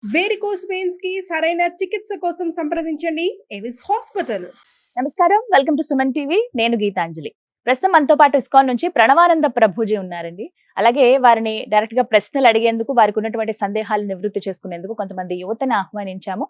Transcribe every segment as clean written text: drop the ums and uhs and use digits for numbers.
Varicose veins కి సరైన చికిత్స కోసం సంప్రదించండి ఎవిస్ హాస్పిటల్. నమస్కారం, వెల్కమ్ టు సుమన్ టీవీ. నేను గీతాంజలి. ప్రస్తుతం మనతో పాటు ఇస్కాన్ నుంచి ప్రణవానంద ప్రభుజీ ఉన్నారండి. అలాగే వారిని డైరెక్ట్ గా ప్రశ్నలు అడిగేందుకు, వారికి ఉన్నటువంటి సందేహాలు నివృత్తి చేసుకునేందుకు కొంతమంది యువతని ఆహ్వానించాము.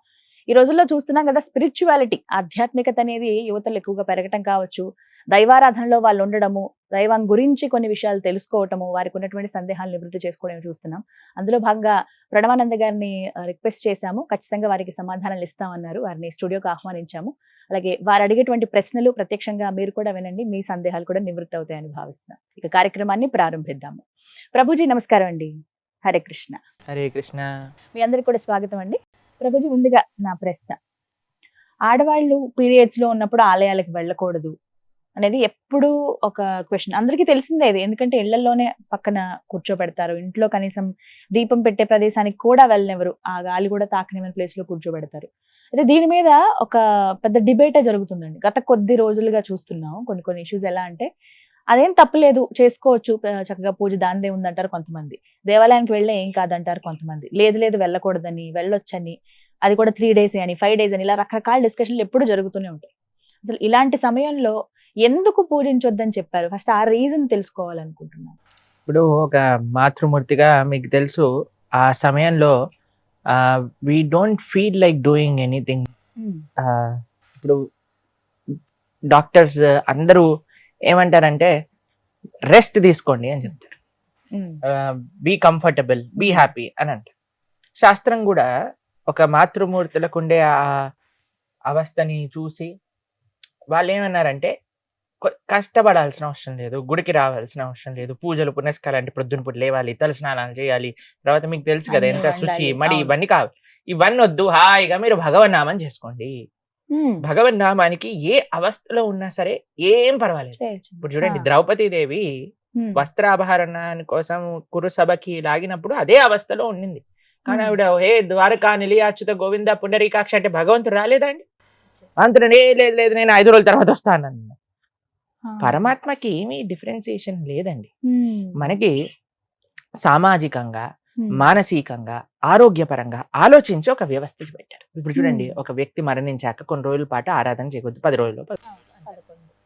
ఈ రోజుల్లో చూస్తున్నాం కదా, స్పిరిచువాలిటీ, ఆధ్యాత్మికత అనేది యువతలు ఎక్కువగా పెరగటం కావచ్చు, దైవారాధనలో వాళ్ళు ఉండడము, దైవం గురించి కొన్ని విషయాలు తెలుసుకోవటము, వారికి ఉన్నటువంటి సందేహాలు నివృత్తి చేసుకోవడం చూస్తున్నాం. అందులో భాగంగా ప్రణవానంద గారిని రిక్వెస్ట్ చేశాము. ఖచ్చితంగా వారికి సమాధానాలు ఇస్తామన్నారు. వారిని స్టూడియోకి ఆహ్వానించాము. అలాగే వారు అడిగేటువంటి ప్రశ్నలు ప్రత్యక్షంగా మీరు కూడా వినండి, మీ సందేహాలు కూడా నివృత్తి అవుతాయని భావిస్తున్నాం. ఇక కార్యక్రమాన్ని ప్రారంభిద్దాము. ప్రభుజీ నమస్కారం అండి. హరే కృష్ణ. హరే కృష్ణ. మీ అందరికి కూడా స్వాగతం అండి. ప్రభుజీ, ముందుగా నా ప్రశ్న, ఆడవాళ్ళు పీరియడ్స్ లో ఉన్నప్పుడు ఆలయాలకు వెళ్ళకూడదు అనేది ఎప్పుడు ఒక క్వశ్చన్. అందరికీ తెలిసిందే ఇది, ఎందుకంటే ఇళ్లలోనే పక్కన కూర్చోబెడతారు, ఇంట్లో కనీసం దీపం పెట్టే ప్రదేశానికి కూడా వెళ్ళనివ్వరు, ఆ గాలి కూడా తాకనివ్వని ప్లేస్ లో కూర్చోబెడతారు. అయితే దీని మీద ఒక పెద్ద డిబేటే జరుగుతుందండి. గత కొద్ది రోజులుగా చూస్తున్నాం కొన్ని కొన్ని ఇష్యూస్. ఎలా అంటే అదేం తప్పులేదు, చేసుకోవచ్చు, చక్కగా పూజ దానిదే ఉందంటారు కొంతమంది. దేవాలయానికి వెళ్ళే ఏం కాదంటారు కొంతమంది. లేదు లేదు వెళ్ళకూడదని, వెళ్ళొచ్చని, అది కూడా 3 days అని, 5 days అని, ఇలా రకరకాల డిస్కషన్లు ఎప్పుడు జరుగుతూనే ఉంటాయి. అసలు ఇలాంటి సమయంలో ఎందుకు పూజించొద్దని చెప్పారు? ఫస్ట్ ఆ రీజన్ తెలుసుకోవాలనుకుంటున్నాను. ఇప్పుడు ఒక మాతృమూర్తిగా మీకు తెలుసు, ఆ సమయంలో we don't feel like doing anything. ఇప్పుడు డాక్టర్స్ అందరూ ఏమంటారంటే రెస్ట్ తీసుకోండి అని చెప్తారు, బీ కంఫర్టబుల్, బీ హ్యాపీ అని అంటారు. శాస్త్రం కూడా ఒక మాతృమూర్తులకు ఉండే ఆ అవస్థని చూసి వాళ్ళు ఏమన్నారంటే కష్టపడాల్సిన అవసరం లేదు, గుడికి రావాల్సిన అవసరం లేదు, పూజలు పునస్కారాలు అంటే ప్రొద్దున పూట లేవాలి, తల స్నానాలు చేయాలి, తర్వాత మీకు తెలుసు కదా ఎంత శుచి మడి, ఇవన్నీ కావాలి, ఇవన్నీ వద్దు, హాయిగా మీరు భగవన్నామం చేసుకోండి. భగవన్నామానికి ఏ అవస్థలో ఉన్నా సరే ఏం పర్వాలేదు. ఇప్పుడు చూడండి, ద్రౌపదీదేవి వస్త్రాభరణాని కోసం కురుసభకి లాగినప్పుడు అదే అవస్థలో ఉండింది. కానీ ఆవిడ హే ద్వారకా నిలయాచ్యుత గోవింద పుండరీకాక్ష అంటే భగవంతుడు రాలేదండి. అంతనే లేదు లేదు నేను 5 రోజుల తర్వాత వస్తాను. పరమాత్మకి ఏమీ డిఫరెన్సియేషన్ లేదండి. మనకి సామాజికంగా, మానసికంగా, ఆరోగ్యపరంగా ఆలోచించి ఒక వ్యవస్థ పెట్టారు. ఇప్పుడు చూడండి, ఒక వ్యక్తి మరణించాక కొన్ని రోజుల పాటు ఆరాధన చేయకూడదు, 10 రోజులు.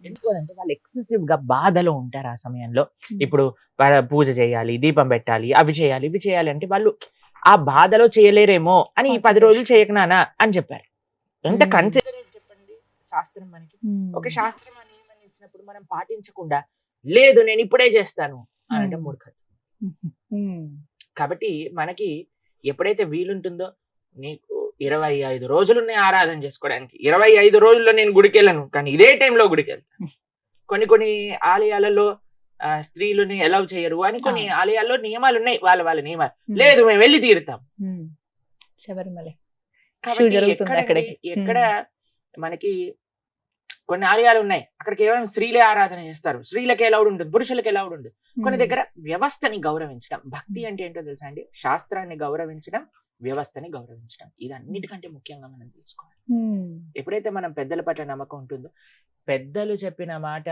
ఎందుకంటే వాళ్ళు ఎక్సెసివ్ గా బాధలో ఉంటారు ఆ సమయంలో. ఇప్పుడు పూజ చేయాలి, దీపం పెట్టాలి, అవి చేయాలి, ఇవి చేయాలి అంటే వాళ్ళు ఆ బాధలో చేయలేరేమో అని ఈ 10 రోజులు చేయకనానా అని చెప్పారు. ఎంత కన్సిడర్ చెప్పండి శాస్త్రం మనకి. ఒక శాస్త్రం అని ఇచ్చినప్పుడు మనం పాటించకుండా లేదు నేను ఇప్పుడే చేస్తాను అని అంటే మూర్ఖత. కాబట్టి మనకి ఎప్పుడైతే వీలుంటుందో, నీకు 25 రోజులున్నాయి ఆరాధన చేసుకోవడానికి, 25 రోజుల్లో నేను గుడికి వెళ్ళను, కానీ ఇదే టైంలో గుడికి వెళ్తాను. కొన్ని ఆలయాలలో స్త్రీలని ఎలౌ చేయరు అని, కొన్ని ఆలయాల్లో నియమాలు ఉన్నాయి, వాళ్ళ నియమాలు. లేదు మేము వెళ్ళి తీరుతాం. ఎక్కడ మనకి కొన్ని ఆలయాలు ఉన్నాయి, అక్కడ కేవలం స్త్రీలే ఆరాధన చేస్తారు, స్త్రీలకి ఎలౌడ్ ఉంటుంది, పురుషులకి ఎలౌడ్ ఉంటుంది. కొన్ని దగ్గర వ్యవస్థని గౌరవించడం, భక్తి అంటే ఏంటో తెలుసా అండి, శాస్త్రాన్ని గౌరవించడం, వ్యవస్థని గౌరవించడం, ఇది అన్నిటికంటే ముఖ్యంగా మనం తెలుసుకోవాలి. ఎప్పుడైతే మనం పెద్దల పట్ల నమ్మకం ఉంటుందో, పెద్దలు చెప్పిన మాట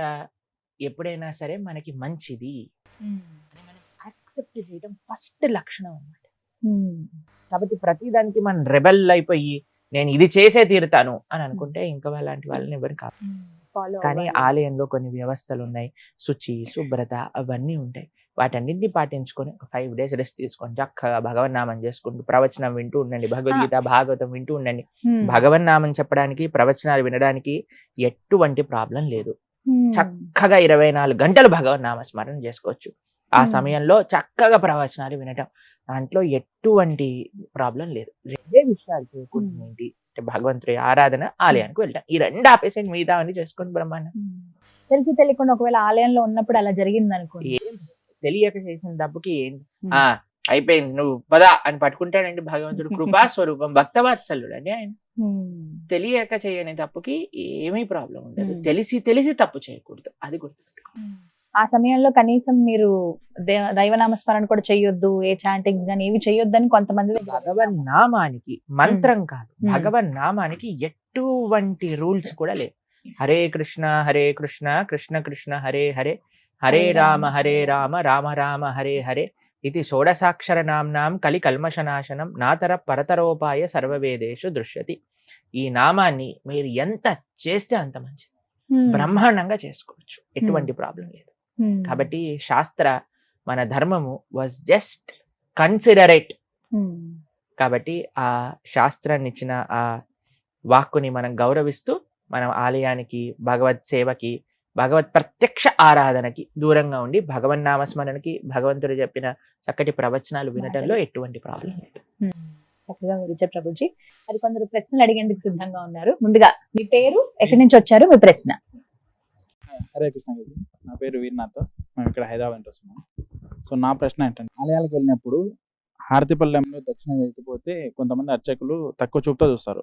ఎప్పుడైనా సరే మనకి మంచిది మనం యాక్సెప్ట్ చేయడం ఫస్ట్ లక్షణం అన్నమాట. కాబట్టి ప్రతిదానికి మనం రెబెల్ అయిపోయి నేను ఇది చేసే తీరుతాను అని అనుకుంటే ఇంకా అలాంటి వాళ్ళని ఎవరు కాదు. కానీ ఆలయంలో కొన్ని వ్యవస్థలు ఉన్నాయి, శుచి, శుభ్రత అవన్నీ ఉంటాయి. వాటన్నింటినీ పాటించుకొని ఒక 5 days రెస్ట్ తీసుకొని చక్కగా భగవన్నామం చేసుకుంటూ ప్రవచనం వింటూ ఉండండి, భగవద్గీత భాగవతం వింటూ ఉండండి. భగవన్నామం చెప్పడానికి, ప్రవచనాలు వినడానికి ఎటువంటి ప్రాబ్లం లేదు. చక్కగా 24 గంటలు భగవన్నామ స్మరణ చేసుకోవచ్చు. ఆ సమయంలో చక్కగా ప్రవచనాలు వినటం, దాంట్లో ఎటువంటి ప్రాబ్లం లేదు. 2 విషయాలు చేయకూడదు ఏంటి అంటే భగవంతుడి ఆరాధన, ఆలయానికి వెళ్ళటం. ఈ 2 ఆపేసెంట్ మిగతా అన్ని చేసుకోండి బ్రహ్మాండం. తెలిసి తెలియకుండా ఒకవేళ ఆలయంలో ఉన్నప్పుడు అలా జరిగింది అనుకోండి, తెలియక చేసిన తప్పుకి అయిపోయింది నువ్వు పదా అని పట్టుకుంటాడండి భగవంతుడు. కృపా స్వరూపం, భక్తవాత్సల్యుడు అండి ఆయన. తెలియక చేయని తప్పుకి ఏమీ ప్రాబ్లం ఉండదు. తెలిసి తప్పు చేయకూడదు, అది గుర్తుపెట్టుకో. ఆ సమయంలో కనీసం మీరు దైవనామస్మరణ కూడా చెయ్యొద్దు, ఏ చాంటింగ్స్ గానీ ఏవి చెయ్యొద్దు అని కొంతమంది. భగవన్ నామానికి మంత్రం కాదు, భగవన్ నామానికి ఎటువంటి రూల్స్ కూడా లేవు. హరే కృష్ణ కృష్ణ కృష్ణ హరే హరే, హరే రామ రామ రామ హరే హరే, ఇది షోడసాక్షర నామ్నాం కలి కల్మషనాశనం నాతర పరతరోపాయ సర్వవేదేషు దృశ్యతి. ఈ నామాన్ని మీరు ఎంత చేస్తే అంత మంచిది, బ్రహ్మాండంగా చేసుకోవచ్చు, ఎటువంటి ప్రాబ్లం లేదు. కాబట్టి శాస్త్ర మన ధర్మము వాజ్ జస్ట్ కన్సిడరేట్. కాబట్టి ఆ శాస్త్రాన్ని ఇచ్చిన ఆ వాక్కుని మనం గౌరవిస్తూ మనం ఆలయానికి, భగవత్ సేవకి, భగవత్ ప్రత్యక్ష ఆరాధనకి దూరంగా ఉండి భగవన్నామస్మరణకి, భగవంతుడు చెప్పిన చక్కటి ప్రవచనాలు వినటంలో ఎటువంటి ప్రాబ్లం లేదు. చక్కగా వివరించారు ప్రభుజీ. మరి కొందరు ప్రశ్నలు అడిగేందుకు సిద్ధంగా ఉన్నారు. ముందుగా మీ పేరు, ఎక్కడి నుంచి వచ్చారు, మీ ప్రశ్న. హరే కృష్ణ గారు, నా పేరు వీర్నాథ్. మేము ఇక్కడ హైదరాబాద్ నుంచి వస్తున్నాం. సో నా ప్రశ్న ఏంటంటే, ఆలయాలకు వెళ్ళినప్పుడు హారతిపల్లెంలో దక్షిణ వేయకపోతే కొంతమంది అర్చకులు తక్కువ చూపుతో చూస్తారు,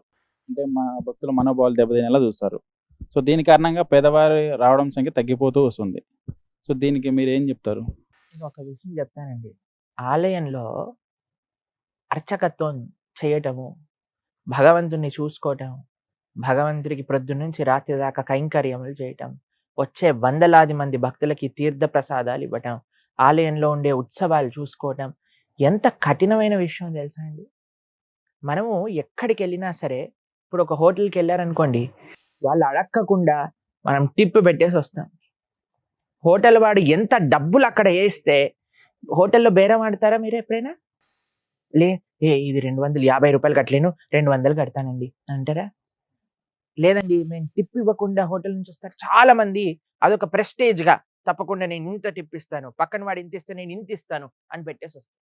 అంటే మా భక్తుల మనోభావాలు దెబ్బతినేలా చూస్తారు. సో దీని కారణంగా పేదవారు రావడం సంఖ్య తగ్గిపోతూ వస్తుంది. సో దీనికి మీరు ఏం చెప్తారు? నేను ఒక విషయం చెప్తానండి. ఆలయంలో అర్చకత్వం చేయటము, భగవంతుని చూసుకోవటం, భగవంతుడికి ప్రొద్దున నుంచి రాత్రి దాకా కైంకర్యములు చేయటం, వచ్చే వందలాది మంది భక్తులకి తీర్థ ప్రసాదాలు ఇవ్వటం, ఆలయంలో ఉండే ఉత్సవాలు చూసుకోవటం ఎంత కఠినమైన విషయం తెలుసా అండి. మనము ఎక్కడికి వెళ్ళినా సరే, ఇప్పుడు ఒక హోటల్కి వెళ్ళారనుకోండి, వాళ్ళు అడక్కకుండా మనం టిప్ పెట్టేసి వస్తాం. హోటల్ వాడు ఎంత డబ్బులు అక్కడ వేస్తే హోటల్లో బేరం ఆడతారా మీరు ఎప్పుడైనా? ఇది 250 రూపాయలు కట్టలేను, 200 కడతానండి అంటారా? లేదండి, మేము టిప్ ఇవ్వకుండా హోటల్ నుంచి వస్తారు చాలా మంది. అదొక ప్రెస్టేజ్ గా, తప్పకుండా నేను ఇంత టిప్ ఇస్తాను, పక్కన వాడు ఇంత ఇస్తే నేను ఇంత ఇస్తాను అని పెట్టేసి వస్తాను.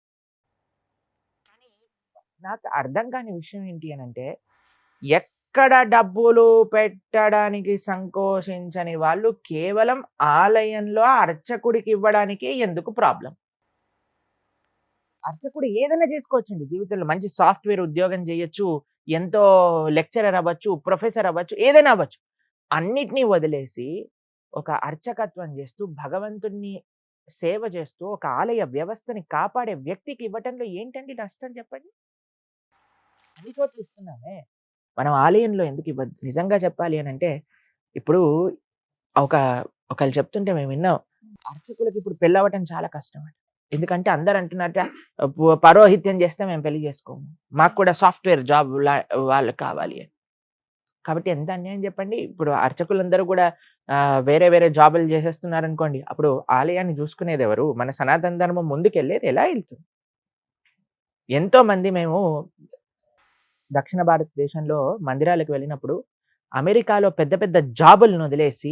కానీ నాకు అర్థం కాని విషయం ఏంటి అని అంటే, ఎక్కడ డబ్బులు పెట్టడానికి సంకోచించని వాళ్ళు కేవలం ఆలయంలో అర్చకుడికి ఇవ్వడానికి ఎందుకు ప్రాబ్లం? అర్చకుడు ఏదైనా చేసుకోవచ్చండి జీవితంలో. మంచి సాఫ్ట్వేర్ ఉద్యోగం చేయొచ్చు, ఎంతో లెక్చరర్ అవ్వచ్చు, ప్రొఫెసర్ అవ్వచ్చు, ఏదైనా అవ్వచ్చు. అన్నిటినీ వదిలేసి ఒక అర్చకత్వం చేస్తూ, భగవంతుణ్ణి సేవ చేస్తూ, ఒక ఆలయ వ్యవస్థని కాపాడే వ్యక్తికి ఇవ్వటంలో ఏంటండి నష్టం చెప్పండి? అన్ని చోట్ల ఇస్తున్నామే, మనం ఆలయంలో ఎందుకు ఇవ్వద్దు? నిజంగా చెప్పాలి అని అంటే, ఇప్పుడు ఒకళ్ళు చెప్తుంటే మేము విన్నాం, అర్చకులకి ఇప్పుడు పెళ్ళవటం చాలా కష్టం అండి. ఎందుకంటే అందరు అంటున్నట్ట, పౌరోహిత్యం చేస్తే మేము పెళ్లి చేసుకోము, మాకు కూడా సాఫ్ట్వేర్ జాబ్ వాళ్ళు కావాలి అని. కాబట్టి ఎంత అన్యాయం చెప్పండి. ఇప్పుడు అర్చకులందరూ కూడా వేరే వేరే జాబులు చేసేస్తున్నారు అనుకోండి, అప్పుడు ఆలయాన్ని చూసుకునేది ఎవరు? మన సనాతన ధర్మం ముందుకెళ్ళేది ఎలా వెళ్తుంది? ఎంతో మంది మేము దక్షిణ భారతదేశంలో మందిరాలకు వెళ్ళినప్పుడు అమెరికాలో పెద్ద పెద్ద జాబులను వదిలేసి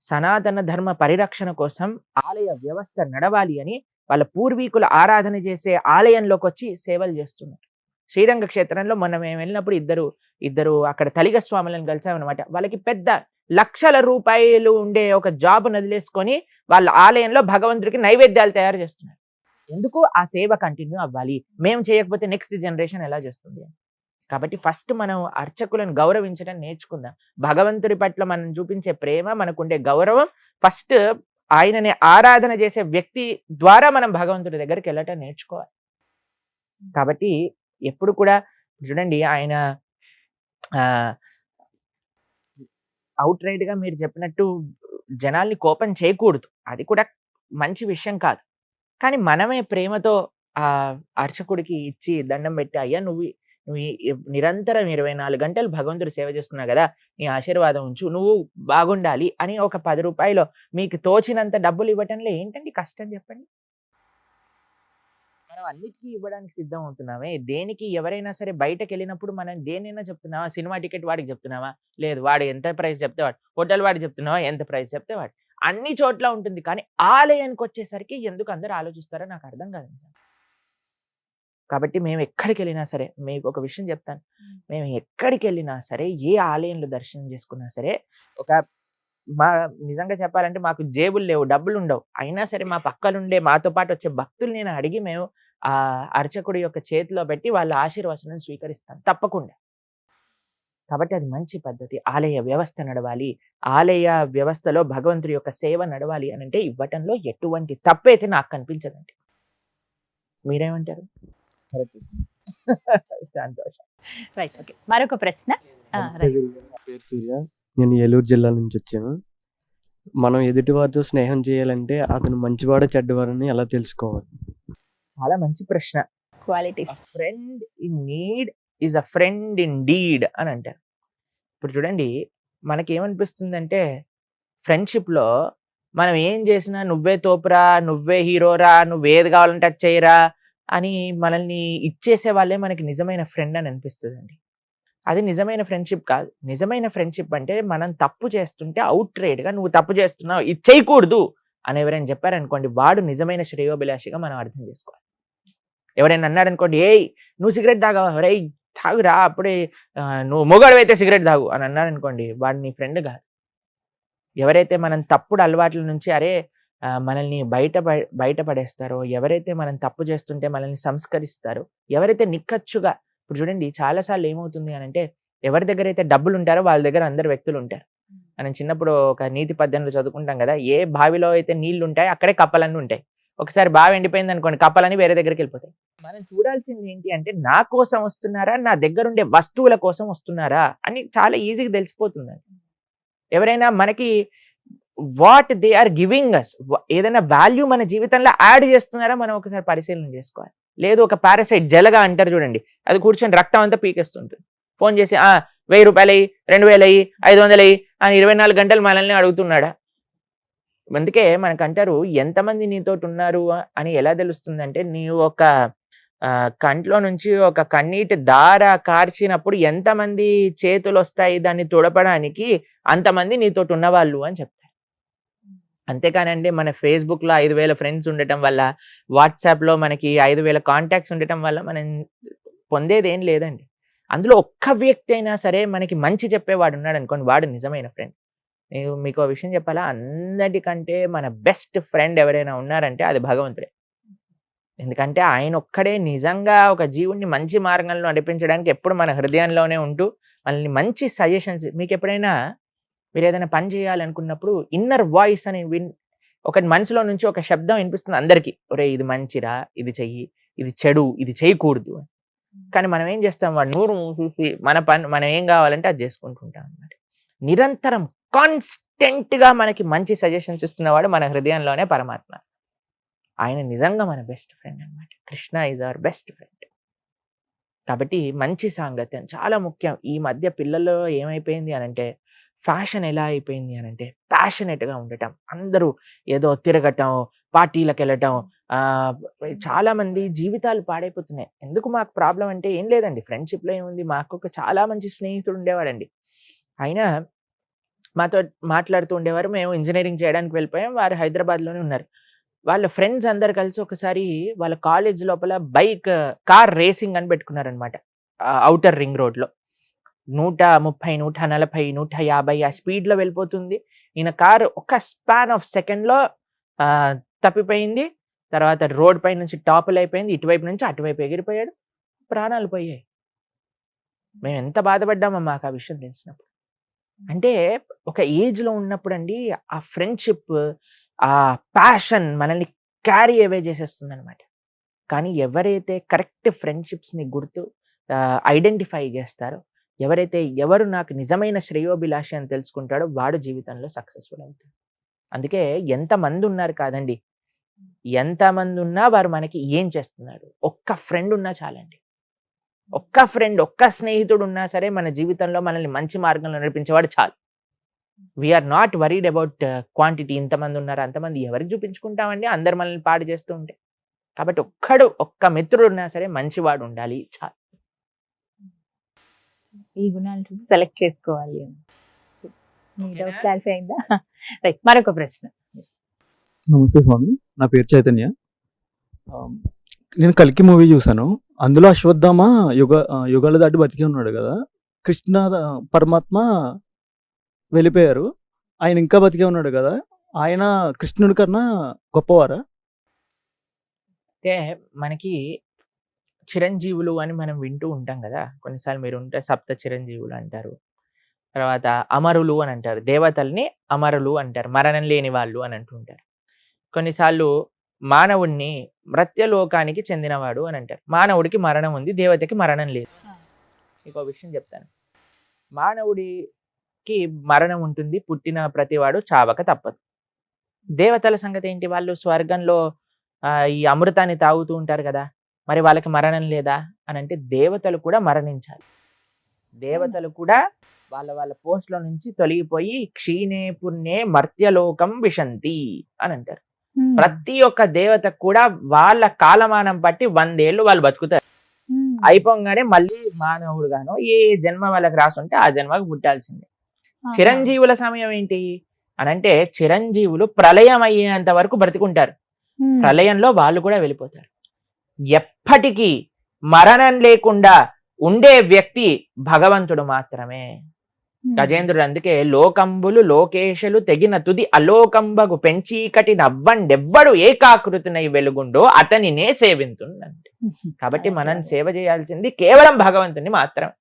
సనాతన ధర్మ పరిరక్షణ కోసం ఆలయ వ్యవస్థ నడవాలి అని వాళ్ళ పూర్వీకుల ఆరాధన చేసే ఆలయంలోకి వచ్చి సేవలు చేస్తున్నారు. శ్రీరంగ క్షేత్రంలో మొన్న మేము వెళ్ళినప్పుడు ఇద్దరు అక్కడ తలిగ స్వాములను కలిసామన్నమాట. వాళ్ళకి పెద్ద లక్షల రూపాయలు ఉండే ఒక జాబ్ వదిలేసుకొని వాళ్ళ ఆలయంలో భగవంతుడికి నైవేద్యాలు తయారు చేస్తున్నారు. ఎందుకు? ఆ సేవ కంటిన్యూ అవ్వాలి, మేము చేయకపోతే నెక్స్ట్ జనరేషన్ ఎలా చేస్తుంది. కాబట్టి ఫస్ట్ మనం అర్చకులను గౌరవించడం నేర్చుకుందాం. భగవంతుడి పట్ల మనం చూపించే ప్రేమ, మనకుండే గౌరవం, ఫస్ట్ ఆయనని ఆరాధన చేసే వ్యక్తి ద్వారా మనం భగవంతుడి దగ్గరికి వెళ్ళటం నేర్చుకోవాలి. కాబట్టి ఎప్పుడు కూడా చూడండి, ఆయన అవుట్ రైట్ గా మీరు చెప్పినట్టు జనాల్ని కోపం చేయకూడదు, అది కూడా మంచి విషయం కాదు. కానీ మనమే ప్రేమతో ఆ అర్చకుడికి ఇచ్చి దండం పెట్టి, అయ్యా నువ్వు నిరంతరం 24 గంటలు భగవంతుడు సేవ చేస్తున్నావు కదా, నీ ఆశీర్వాదం ఉంచు, నువ్వు బాగుండాలి అని ఒక 10 రూపాయలు మీకు తోచినంత డబ్బులు ఇవ్వటంలో ఏంటండి కష్టం చెప్పండి? మనం అన్నిటికీ ఇవ్వడానికి సిద్ధం అవుతున్నామే. దేనికి ఎవరైనా సరే బయటకు వెళ్ళినప్పుడు మనం దేనైనా చెప్తున్నావా? సినిమా టికెట్ వాడికి చెప్తున్నావా? లేదు, వాడు ఎంత ప్రైస్ చెప్తే వాడు. హోటల్ వాడికి చెప్తున్నావా? ఎంత ప్రైస్ చెప్తే వాడు. అన్ని చోట్ల ఉంటుంది. కానీ ఆలయానికి వచ్చేసరికి ఎందుకు అందరూ ఆలోచిస్తారో నాకు అర్థం కాదు. కాబట్టి మేము ఎక్కడికి వెళ్ళినా సరే, మీకు ఒక విషయం చెప్తాను, మేము ఎక్కడికి వెళ్ళినా సరే, ఏ ఆలయంలో దర్శనం చేసుకున్నా సరే, నిజంగా చెప్పాలంటే మాకు జేబులు లేవు, డబ్బులు ఉండవు, అయినా సరే మా పక్కనుండే మాతో పాటు వచ్చే భక్తులు నేను అడిగి మేము ఆ అర్చకుడి యొక్క చేతిలో పెట్టి వాళ్ళ ఆశీర్వచనం స్వీకరిస్తాను తప్పకుండా. కాబట్టి అది మంచి పద్ధతి. ఆలయ వ్యవస్థ నడవాలి, ఆలయ వ్యవస్థలో భగవంతుడి యొక్క సేవ నడవాలి అని అంటే ఇవ్వటంలో ఎటువంటి తప్పైతే నాకు కనిపించదండి. మీరేమంటారు? సంతోషం. Right, okay. మరొక ప్రశ్న. పేరు సూర్య, నేను ఏలూరు జిల్లా నుంచి వచ్చాను. మనం ఎదుటి వారితో స్నేహం చేయాలంటే అతను మంచివాడో చెడ్డవాడని ఎలా తెలుసుకోవాలి? చాలా మంచి ప్రశ్న. Qualities. Friend in need is a friend in deed అని అంటారు. ఇప్పుడు చూడండి, మనకేమనిపిస్తుందంటే ఫ్రెండ్షిప్లో మనం ఏం చేసినా నువ్వే తోపురా, నువ్వే హీరోరా, నువ్వేది కావాలంటే అది చేయరా అని మనల్ని ఇచ్చేసే వాళ్ళే మనకి నిజమైన ఫ్రెండ్ అని అనిపిస్తుందండి. అది నిజమైన ఫ్రెండ్షిప్ కాదు. నిజమైన ఫ్రెండ్షిప్ అంటే మనం తప్పు చేస్తుంటే అవుట్రేట్గా నువ్వు తప్పు చేస్తున్నావు, ఇది చేయకూడదు అని ఎవరైనా చెప్పారనుకోండి, వాడు నిజమైన శ్రేయోభిలాషిగా మనం అర్థం చేసుకోవాలి. ఎవరైనా అన్నారనుకోండి, ఏయ్ నువ్వు సిగరెట్ తాగావా, రేయ్ తాగురా అప్పుడే, నువ్వు మొగాడివైతే సిగరెట్ తాగు అని అన్నారనుకోండి, వాడు నీ ఫ్రెండ్ కాదు. ఎవరైతే మనం తప్పుడు అలవాట్ల నుంచి మనల్ని బయటపడేస్తారో, ఎవరైతే మనం తప్పు చేస్తుంటే మనల్ని సంస్కరిస్తారో, ఎవరైతే నిక్కచ్చుగా, ఇప్పుడు చూడండి చాలాసార్లు ఏమవుతుంది అని అంటే, ఎవరి దగ్గర అయితే డబ్బులు ఉంటారో వాళ్ళ దగ్గర అందరు వ్యక్తులు ఉంటారు. మనం చిన్నప్పుడు ఒక నీతి పద్యంలో చదువుకుంటాం కదా, ఏ బావిలో అయితే నీళ్లు ఉంటాయి అక్కడే కప్పలన్నీ ఉంటాయి. ఒకసారి బావి ఎండిపోయింది అనుకోండి, కప్పలని వేరే దగ్గరికి వెళ్ళిపోతాయి. మనం చూడాల్సింది ఏంటి అంటే, నా కోసం వస్తున్నారా, నా దగ్గర ఉండే వస్తువుల కోసం వస్తున్నారా అని చాలా ఈజీగా తెలిసిపోతుందండి. ఎవరైనా మనకి what they are giving us, ఏదైనా వాల్యూ మన జీవితంలో యాడ్ చేస్తున్నారా మనం ఒకసారి పరిశీలన చేసుకోవాలి. లేదు ఒక పారాసైట్ జలగా అంటారు చూడండి, అది కూర్చొని రక్తం అంతా పీకేస్తుంటుంది. ఫోన్ చేసి 1000 రూపాయలు అయ్యి, 2000 అయ్యి, 500 అయ్యి అని 24 గంటలు మనల్ని అడుగుతున్నాడా? అందుకే మనకంటారు, ఎంతమంది నీతోటి ఉన్నారు అని ఎలా తెలుస్తుందంటే, నీవు ఒక కంట్లో నుంచి ఒక కన్నీటి దార కార్చినప్పుడు ఎంతమంది చేతులు వస్తాయి దాన్ని తుడపడానికి, అంతమంది నీతోటి ఉన్నవాళ్ళు అని చెప్తారు. అంతేకానండి మన ఫేస్బుక్లో 5000 ఫ్రెండ్స్ ఉండటం వల్ల, వాట్సాప్లో మనకి 5000 కాంటాక్ట్స్ ఉండటం వల్ల మనం పొందేది ఏం లేదండి. అందులో ఒక్క వ్యక్తి అయినా సరే మనకి మంచి చెప్పేవాడు ఉన్నాడు అనుకోండి, వాడు నిజమైన ఫ్రెండ్. నేను మీకు విషయం చెప్పాలా, అందరికంటే మన బెస్ట్ ఫ్రెండ్ ఎవరైనా ఉన్నారంటే అది భగవంతుడే. ఎందుకంటే ఆయన ఒక్కడే నిజంగా ఒక జీవుణ్ణి మంచి మార్గంలో నడిపించడానికి ఎప్పుడు మన హృదయంలోనే ఉంటూ మనల్ని మంచి సజెషన్స్, మీకు ఎప్పుడైనా మీరు ఏదైనా పని చేయాలనుకున్నప్పుడు ఇన్నర్ వాయిస్ అని ఒక మనసులో నుంచి ఒక శబ్దం వినిపిస్తుంది అందరికీ, ఒరే ఇది మంచిరా, ఇది చెయ్యి, ఇది చెడు, ఇది చేయకూడదు అని. కానీ మనం ఏం చేస్తాం, వాడు నూరు చూసి మన పని మనం ఏం కావాలంటే అది చేసుకుంటుంటాం అన్నమాట. నిరంతరం కాన్స్టెంట్గా మనకి మంచి సజెషన్స్ ఇస్తున్నవాడు మన హృదయంలోనే పరమాత్మ. ఆయన నిజంగా మన బెస్ట్ ఫ్రెండ్ అన్నమాట. Krishna is our best friend. కాబట్టి మంచి సాంగత్యం చాలా ముఖ్యం. ఈ మధ్య పిల్లల్లో ఏమైపోయింది అనంటే, ఫ్యాషన్ ఎలా అయిపోయింది అనంటే, ప్యాషనెట్గా ఉండటం, అందరూ ఏదో తిరగటం, పార్టీలకు వెళ్ళటం, చాలా మంది జీవితాలు పాడైపోతున్నాయి. ఎందుకు మాకు ప్రాబ్లం అంటే ఏం లేదండి, ఫ్రెండ్షిప్లో ఏముంది, మాకు ఒక చాలా మంచి స్నేహితుడు ఉండేవాడండి. ఆయన మాతో మాట్లాడుతూ ఉండేవారు. మేము ఇంజనీరింగ్ చేయడానికి వెళ్ళిపోయాం, వారు హైదరాబాద్లోనే ఉన్నారు. వాళ్ళ ఫ్రెండ్స్ అందరు కలిసి ఒకసారి వాళ్ళ కాలేజ్ లోపల కార్ రేసింగ్ అని పెట్టుకున్నారనమాట. ఔటర్ రింగ్ రోడ్లో 130, 140, 150 ఆ స్పీడ్లో వెళ్ళిపోతుంది. ఈయన కారు ఒక స్పాన్ ఆఫ్ సెకండ్లో తప్పిపోయింది. తర్వాత రోడ్ పై నుంచి టాపుల్ అయిపోయింది, ఇటువైపు నుంచి అటువైపు ఎగిరిపోయాడు, ప్రాణాలు పోయాయి. మేము ఎంత బాధపడ్డామో మాకు ఆ విషయం తెలిసినప్పుడు. అంటే ఒక ఏజ్లో ఉన్నప్పుడు అండి, ఆ ఫ్రెండ్షిప్, ఆ ప్యాషన్ మనల్ని క్యారీ అవే చేసేస్తుంది అనమాట. కానీ ఎవరైతే కరెక్ట్ ఫ్రెండ్షిప్స్ని ఐడెంటిఫై చేస్తారో, ఎవరు నాకు నిజమైన శ్రేయోభిలాషి అని తెలుసుకుంటాడో, వాడు జీవితంలో సక్సెస్ఫుల్ అవుతాడు. అందుకే ఎంతమంది ఉన్నారు కాదండి, ఎంతమంది ఉన్నా వారు మనకి ఏం చేస్తున్నాడు, ఒక్క ఫ్రెండ్ ఉన్నా చాలండి. ఒక్క ఫ్రెండ్, ఒక్క స్నేహితుడు ఉన్నా సరే మన జీవితంలో మనల్ని మంచి మార్గంలో నడిపించేవాడు చాలు. We are not worried about quantity, ఇంతమంది ఉన్నారు అంతమంది ఎవరికి చూపించుకుంటామండి, అందరు మనల్ని పాడు చేస్తూ ఉంటే. కాబట్టి ఒక్క మిత్రుడు ఉన్నా సరే మంచివాడు ఉండాలి చాలు. ఈ గుణాలు చూసి సెలెక్ట్ చేసుకోవాలి. మీ డౌట్ క్లారిఫై అయిందా? రైట్, మరొక ప్రశ్న. నమస్తే స్వామి, నా పేరు చైతన్య. నేను కల్కి మూవీ చూసాను. అందులో అశ్వత్థామ యుగాలు దాటి బతికి ఉన్నాడు కదా, కృష్ణ పరమాత్మ వెళ్ళిపోయారు, ఆయన ఇంకా బతికే ఉన్నాడు కదా, ఆయన కృష్ణుడి కన్నా గొప్పవారా? అంటే మనకి చిరంజీవులు అని మనం వింటూ ఉంటాం కదా, కొన్నిసార్లు మీరు ఉంటే సప్త చిరంజీవులు అంటారు, తర్వాత అమరులు అని అంటారు, దేవతల్ని అమరులు అంటారు, మరణం లేని వాళ్ళు అని అంటుంటారు. కొన్నిసార్లు మానవుడిని మృత్యలోకానికి చెందినవాడు అని అంటారు. మానవుడికి మరణం ఉంది, దేవతకి మరణం లేదు. ఇంకో విషయం చెప్తాను, మానవుడికి మరణం ఉంటుంది, పుట్టిన ప్రతివాడు చావక తప్పదు. దేవతల సంగతి ఏంటి, వాళ్ళు స్వర్గంలో ఈ అమృతాన్ని తాగుతూ ఉంటారు కదా, మరి వాళ్ళకి మరణం లేదా అని అంటే దేవతలు కూడా మరణించాలి. దేవతలు కూడా వాళ్ళ వాళ్ళ పోస్ట్ లో నుంచి తొలగిపోయి క్షీణే పుణ్యే మర్త్యలోకం విశంతి అని అంటారు. ప్రతి ఒక్క దేవతకు కూడా వాళ్ళ కాలమానం బట్టి 100 ఏళ్ళు వాళ్ళు బతుకుతారు. అయిపోగానే మళ్ళీ మానవుడుగాను ఏ జన్మ వాళ్ళకి రాసుంటే ఆ జన్మకు పుట్టాల్సిందే. చిరంజీవుల సమయం ఏంటి అని అంటే చిరంజీవులు ప్రళయం అయ్యేంత వరకు బ్రతికుంటారు. ప్రళయంలో వాళ్ళు కూడా వెళ్ళిపోతారు. ఎప్పటికీ మరణం లేకుండా ఉండే వ్యక్తి భగవంతుడు మాత్రమే. గజేంద్రుడు అందుకే లోకంబులు లోకేశలు తెగిన తుది అలోకంబగు పెంచీకటి నవ్వండెవ్వడు ఏకాకృతినై వెలుగుండో అతనినే సేవింతుందంటే. కాబట్టి మనం సేవ చేయాల్సింది కేవలం భగవంతుని మాత్రం,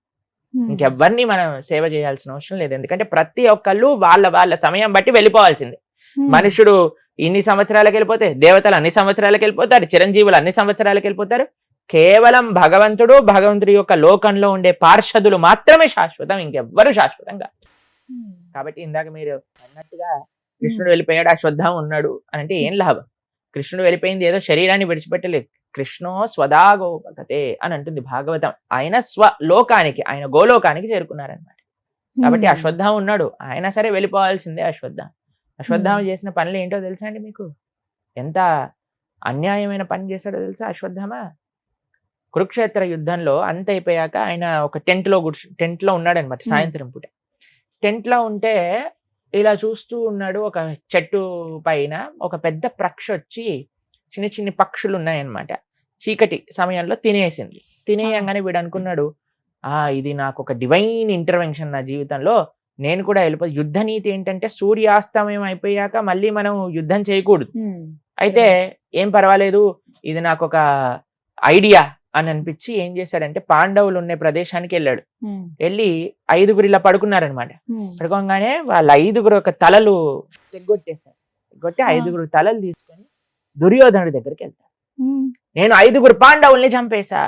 ఇంకెవ్వరిని మనం సేవ చేయాల్సిన అవసరం లేదు. ఎందుకంటే ప్రతి ఒక్కళ్ళు వాళ్ళ వాళ్ళ సమయం బట్టి వెళ్ళిపోవాల్సిందే. మనుషుడు ఇన్ని సంవత్సరాలకు వెళ్ళిపోతే దేవతలు అన్ని సంవత్సరాలకు వెళ్ళిపోతారు, చిరంజీవులు అన్ని సంవత్సరాలకు వెళ్ళిపోతారు. కేవలం భగవంతుడు భగవంతుడి యొక్క లోకంలో ఉండే పార్షదులు మాత్రమే శాశ్వతం, ఇంకెవ్వరు శాశ్వతం కాదు. కాబట్టి ఇందాక మీరు అన్నట్టుగా కృష్ణుడు వెళ్ళిపోయాడు, అశ్వత్థామ ఉన్నాడు అని అంటే ఏం లాభం? కృష్ణుడు వెళ్ళిపోయింది ఏదో శరీరాన్ని విడిచిపెట్టలేదు. కృష్ణో స్వదాగోపకతే అని అంటుంది భాగవతం. ఆయన స్వలోకానికి, ఆయన గోలోకానికి చేరుకున్నారనమాట. కాబట్టి అశ్వత్థామ ఉన్నాడు, ఆయన సరే వెళ్ళిపోవాల్సిందే. అశ్వత్థామ చేసిన పనులు ఏంటో తెలుసా అండి మీకు? ఎంత అన్యాయమైన పని చేశాడో తెలుసా అశ్వత్థామ? కురుక్షేత్ర యుద్ధంలో అంత అయిపోయాక ఆయన ఒక టెంట్ లో ఉన్నాడు అనమాట. సాయంత్రం పూట టెంట్ లో ఉంటే ఇలా చూస్తూ ఉన్నాడు. ఒక చెట్టు పైన ఒక పెద్ద పక్షి వచ్చి, చిన్న చిన్న పక్షులు ఉన్నాయన్నమాట, చీకటి సమయంలో తినేసింది. తినేయంగానే వీడు అనుకున్నాడు, ఇది నాకు ఒక డివైన్ ఇంటర్వెన్షన్ నా జీవితంలో, నేను కూడా వెళ్ళిపోయి. యుద్ధ నీతి ఏంటంటే సూర్యాస్తమయం అయిపోయాక మళ్ళీ మనం యుద్ధం చేయకూడదు. అయితే ఏం పర్వాలేదు, ఇది నాకు ఒక ఐడియా అని అనిపించి ఏం చేశాడంటే పాండవులు ఉండే ప్రదేశానికి వెళ్ళాడు. వెళ్ళి 5గురు ఇలా పడుకున్నారనమాట. పడుకోగానే వాళ్ళ 5గురు ఒక తలలు తెగ్గొట్టేశారు. తెగ్గొట్టి 5గురు తలలు తీసుకొని దుర్యోధనుడి దగ్గరికి వెళ్తారు. నేను 5గురు పాండవుల్ని చంపేశా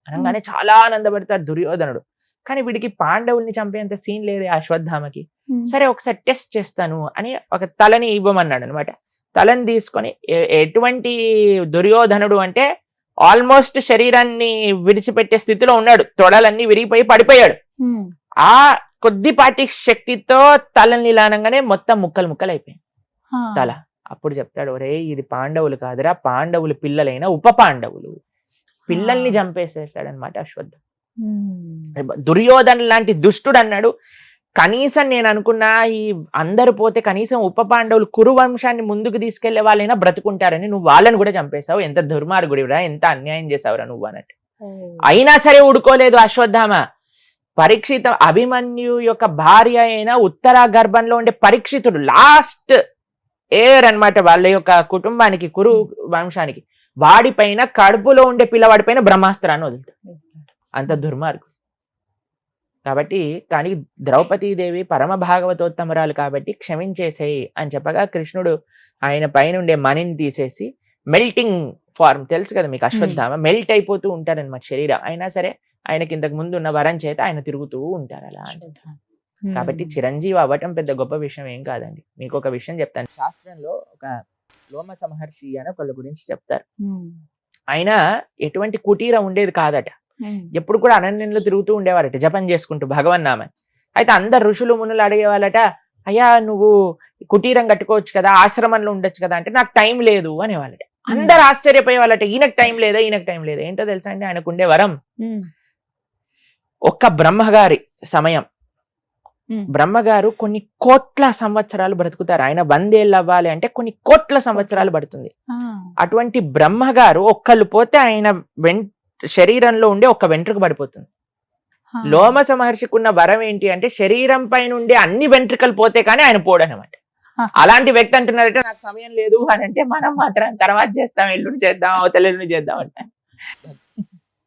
అనగానే చాలా ఆనందపడతారు దుర్యోధనుడు. కానీ వీడికి పాండవుల్ని చంపేంత సీన్ లేదు అశ్వత్థామకి. సరే ఒకసారి టెస్ట్ చేస్తాను అని ఒక తలని ఇవ్వమన్నాడు అనమాట. తలని తీసుకొని ఎటువంటి దుర్యోధనుడు అంటే ఆల్మోస్ట్ శరీరాన్ని విడిచిపెట్టే స్థితిలో ఉన్నాడు, తొడలన్నీ విరిగిపోయి పడిపోయాడు. ఆ కొద్దిపాటి శక్తితో తలని లానంగానే మొత్తం ముక్కలు ముక్కలు అయిపోయింది తల. అప్పుడు చెప్తాడు, ఒరే ఇది పాండవులు కాదురా, పాండవులు పిల్లలైన ఉప పాండవులు, పిల్లల్ని చంపేసేసాడు అనమాట అశ్వత్థామ. దుర్యోధన లాంటి దుష్టుడు అన్నాడు. కనీసం నేను అనుకున్నా ఈ అందరు పోతే కనీసం ఉప పాండవులు కురు వంశాన్ని ముందుకు తీసుకెళ్లే వాళ్ళైనా బ్రతుకుంటారని, నువ్వు వాళ్ళని కూడా చంపేశావు, ఎంత దుర్మార్గుడిరా, ఎంత అన్యాయం చేసావురా నువ్వు అన్నట్టు. అయినా సరే ఊడుకోలేదు అశ్వత్థామ. పరీక్షిత అభిమన్యు యొక్క భార్య అయిన ఉత్తర గర్భంలో ఉండే పరీక్షితుడు లాస్ట్ ఎయిర్ అన్నమాట వాళ్ళ యొక్క కుటుంబానికి, కురు వంశానికి. వాడిపైన కడుపులో ఉండే పిల్లవాడి పైన బ్రహ్మాస్త్రాన్ని వదులుతాడు. అంత దుర్మార్గు. కాబట్టి కానీ ద్రౌపదీదేవి పరమ భాగవతోత్తమరాలు కాబట్టి క్షమించేసేయి అని చెప్పగా కృష్ణుడు ఆయన పైన ఉండే మణిని తీసేసి, మెల్టింగ్ ఫార్మ్ తెలుసు కదా మీకు, అశ్వత్థామ మెల్ట్ అయిపోతూ ఉంటారనమాట శరీరం. అయినా సరే ఆయనకి ఇంతకు ముందు ఉన్న వరం చేత ఆయన తిరుగుతూ ఉంటారు అలా. కాబట్టి చిరంజీవి అవ్వటం పెద్ద గొప్ప విషయం ఏం కాదండి. మీకు ఒక విషయం చెప్తాను. శాస్త్రంలో ఒక లోమస మహర్షి అని ఒకళ్ళ గురించి చెప్తారు. ఆయన ఎటువంటి కుటీరం ఉండేది కాదట. ఎప్పుడు కూడా అరణ్యంలో తిరుగుతూ ఉండేవారట జపం చేసుకుంటూ భగవన్నామని. అయితే అందరు ఋషులు మునులు అడిగేవాళ్ళట, అయ్యా నువ్వు కుటీరం కట్టుకోవచ్చు కదా, ఆశ్రమంలో ఉండొచ్చు కదా అంటే నాకు టైం లేదు అనేవాళ్ళట. అందరు ఆశ్చర్యపోయేవాళ్ళట, ఈయనకు టైం లేదా, ఈయనకు టైం లేదా. ఏంటో తెలుసా అండి ఆయనకు ఉండే వరం, ఒక్క బ్రహ్మగారి సమయం. బ్రహ్మగారు కొన్ని కోట్ల సంవత్సరాలు బ్రతుకుతారు. ఆయన 100 ఏళ్ళు అవ్వాలి అంటే కొన్ని కోట్ల సంవత్సరాలు పడుతుంది. అటువంటి బ్రహ్మగారు ఒక్కళ్ళు పోతే ఆయన శరీరంలో ఉండే ఒక వెంట్రుక పడిపోతుంది. లోమస మహర్షికి ఉన్న వరం ఏంటి అంటే శరీరం పైన ఉండే అన్ని వెంట్రుకలు పోతే కానీ ఆయన పోడనమాట. అలాంటి వ్యక్తి అంటున్నారంటే నాకు సమయం లేదు అని అంటే మనం మాత్రం తర్వాత చేస్తాం, ఎల్లుండి చేద్దాం, అవతల ఎల్లుండి చేద్దాం అంటే.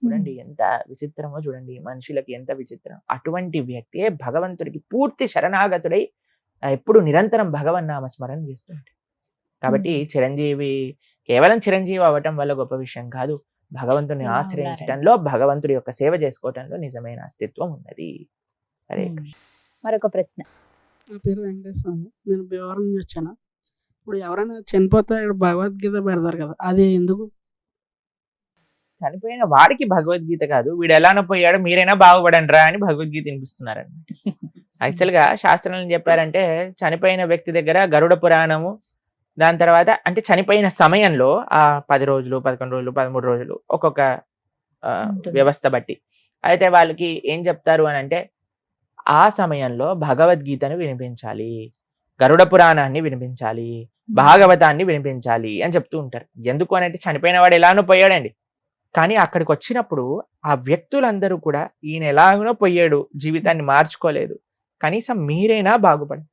చూడండి ఎంత విచిత్రమో, చూడండి మనుషులకి ఎంత విచిత్రం. అటువంటి వ్యక్తి భగవంతుడికి పూర్తి శరణాగతుడై ఎప్పుడు నిరంతరం భగవన్నామ స్మరణ చేస్తుంటాడు. కాబట్టి చిరంజీవి కేవలం చిరంజీవి అవ్వటం వల్ల గొప్ప విషయం కాదు, భగవంతుని ఆశ్రయించడంలో, భగవంతుడి యొక్క సేవ చేసుకోవటంలో నిజమైన అస్తిత్వం ఉన్నది. సరే, మరొక ప్రశ్న. నా పేరు వెంకటేశ్వర, నేను భీమవరం నుంచి వచ్చాను. ఇప్పుడు ఎవరైనా చనిపోతే ఇక్కడ భగవద్గీత పెడతారు కదా, అది ఎందుకు? చనిపోయిన వాడికి భగవద్గీత కాదు, వీడు ఎలానో పోయాడో మీరైనా బాగుపడండి రా అని భగవద్గీత వినిపిస్తున్నారండి. యాక్చువల్గా శాస్త్రంలో ఏం చెప్పారంటే, చనిపోయిన వ్యక్తి దగ్గర గరుడ పురాణము, దాని తర్వాత అంటే చనిపోయిన సమయంలో ఆ 10 రోజులు 11 రోజులు 13 రోజులు ఒక్కొక్క ఉంటుంది. వ్యవస్థ బట్టి అయితే వాళ్ళకి ఏం చెప్తారు అని అంటే, ఆ సమయంలో భగవద్గీతను వినిపించాలి, గరుడ పురాణాన్ని వినిపించాలి, భాగవతాన్ని వినిపించాలి అని చెప్తూ ఉంటారు. ఎందుకు అని అంటే, చనిపోయిన వాడు ఎలానో పోయాడండి, కానీ అక్కడికి వచ్చినప్పుడు ఆ వ్యక్తులందరూ కూడా ఈయన ఎలాగనో పోయాడు, జీవితాన్ని మార్చుకోలేదు, కనీసం మీరైనా బాగుపడండి,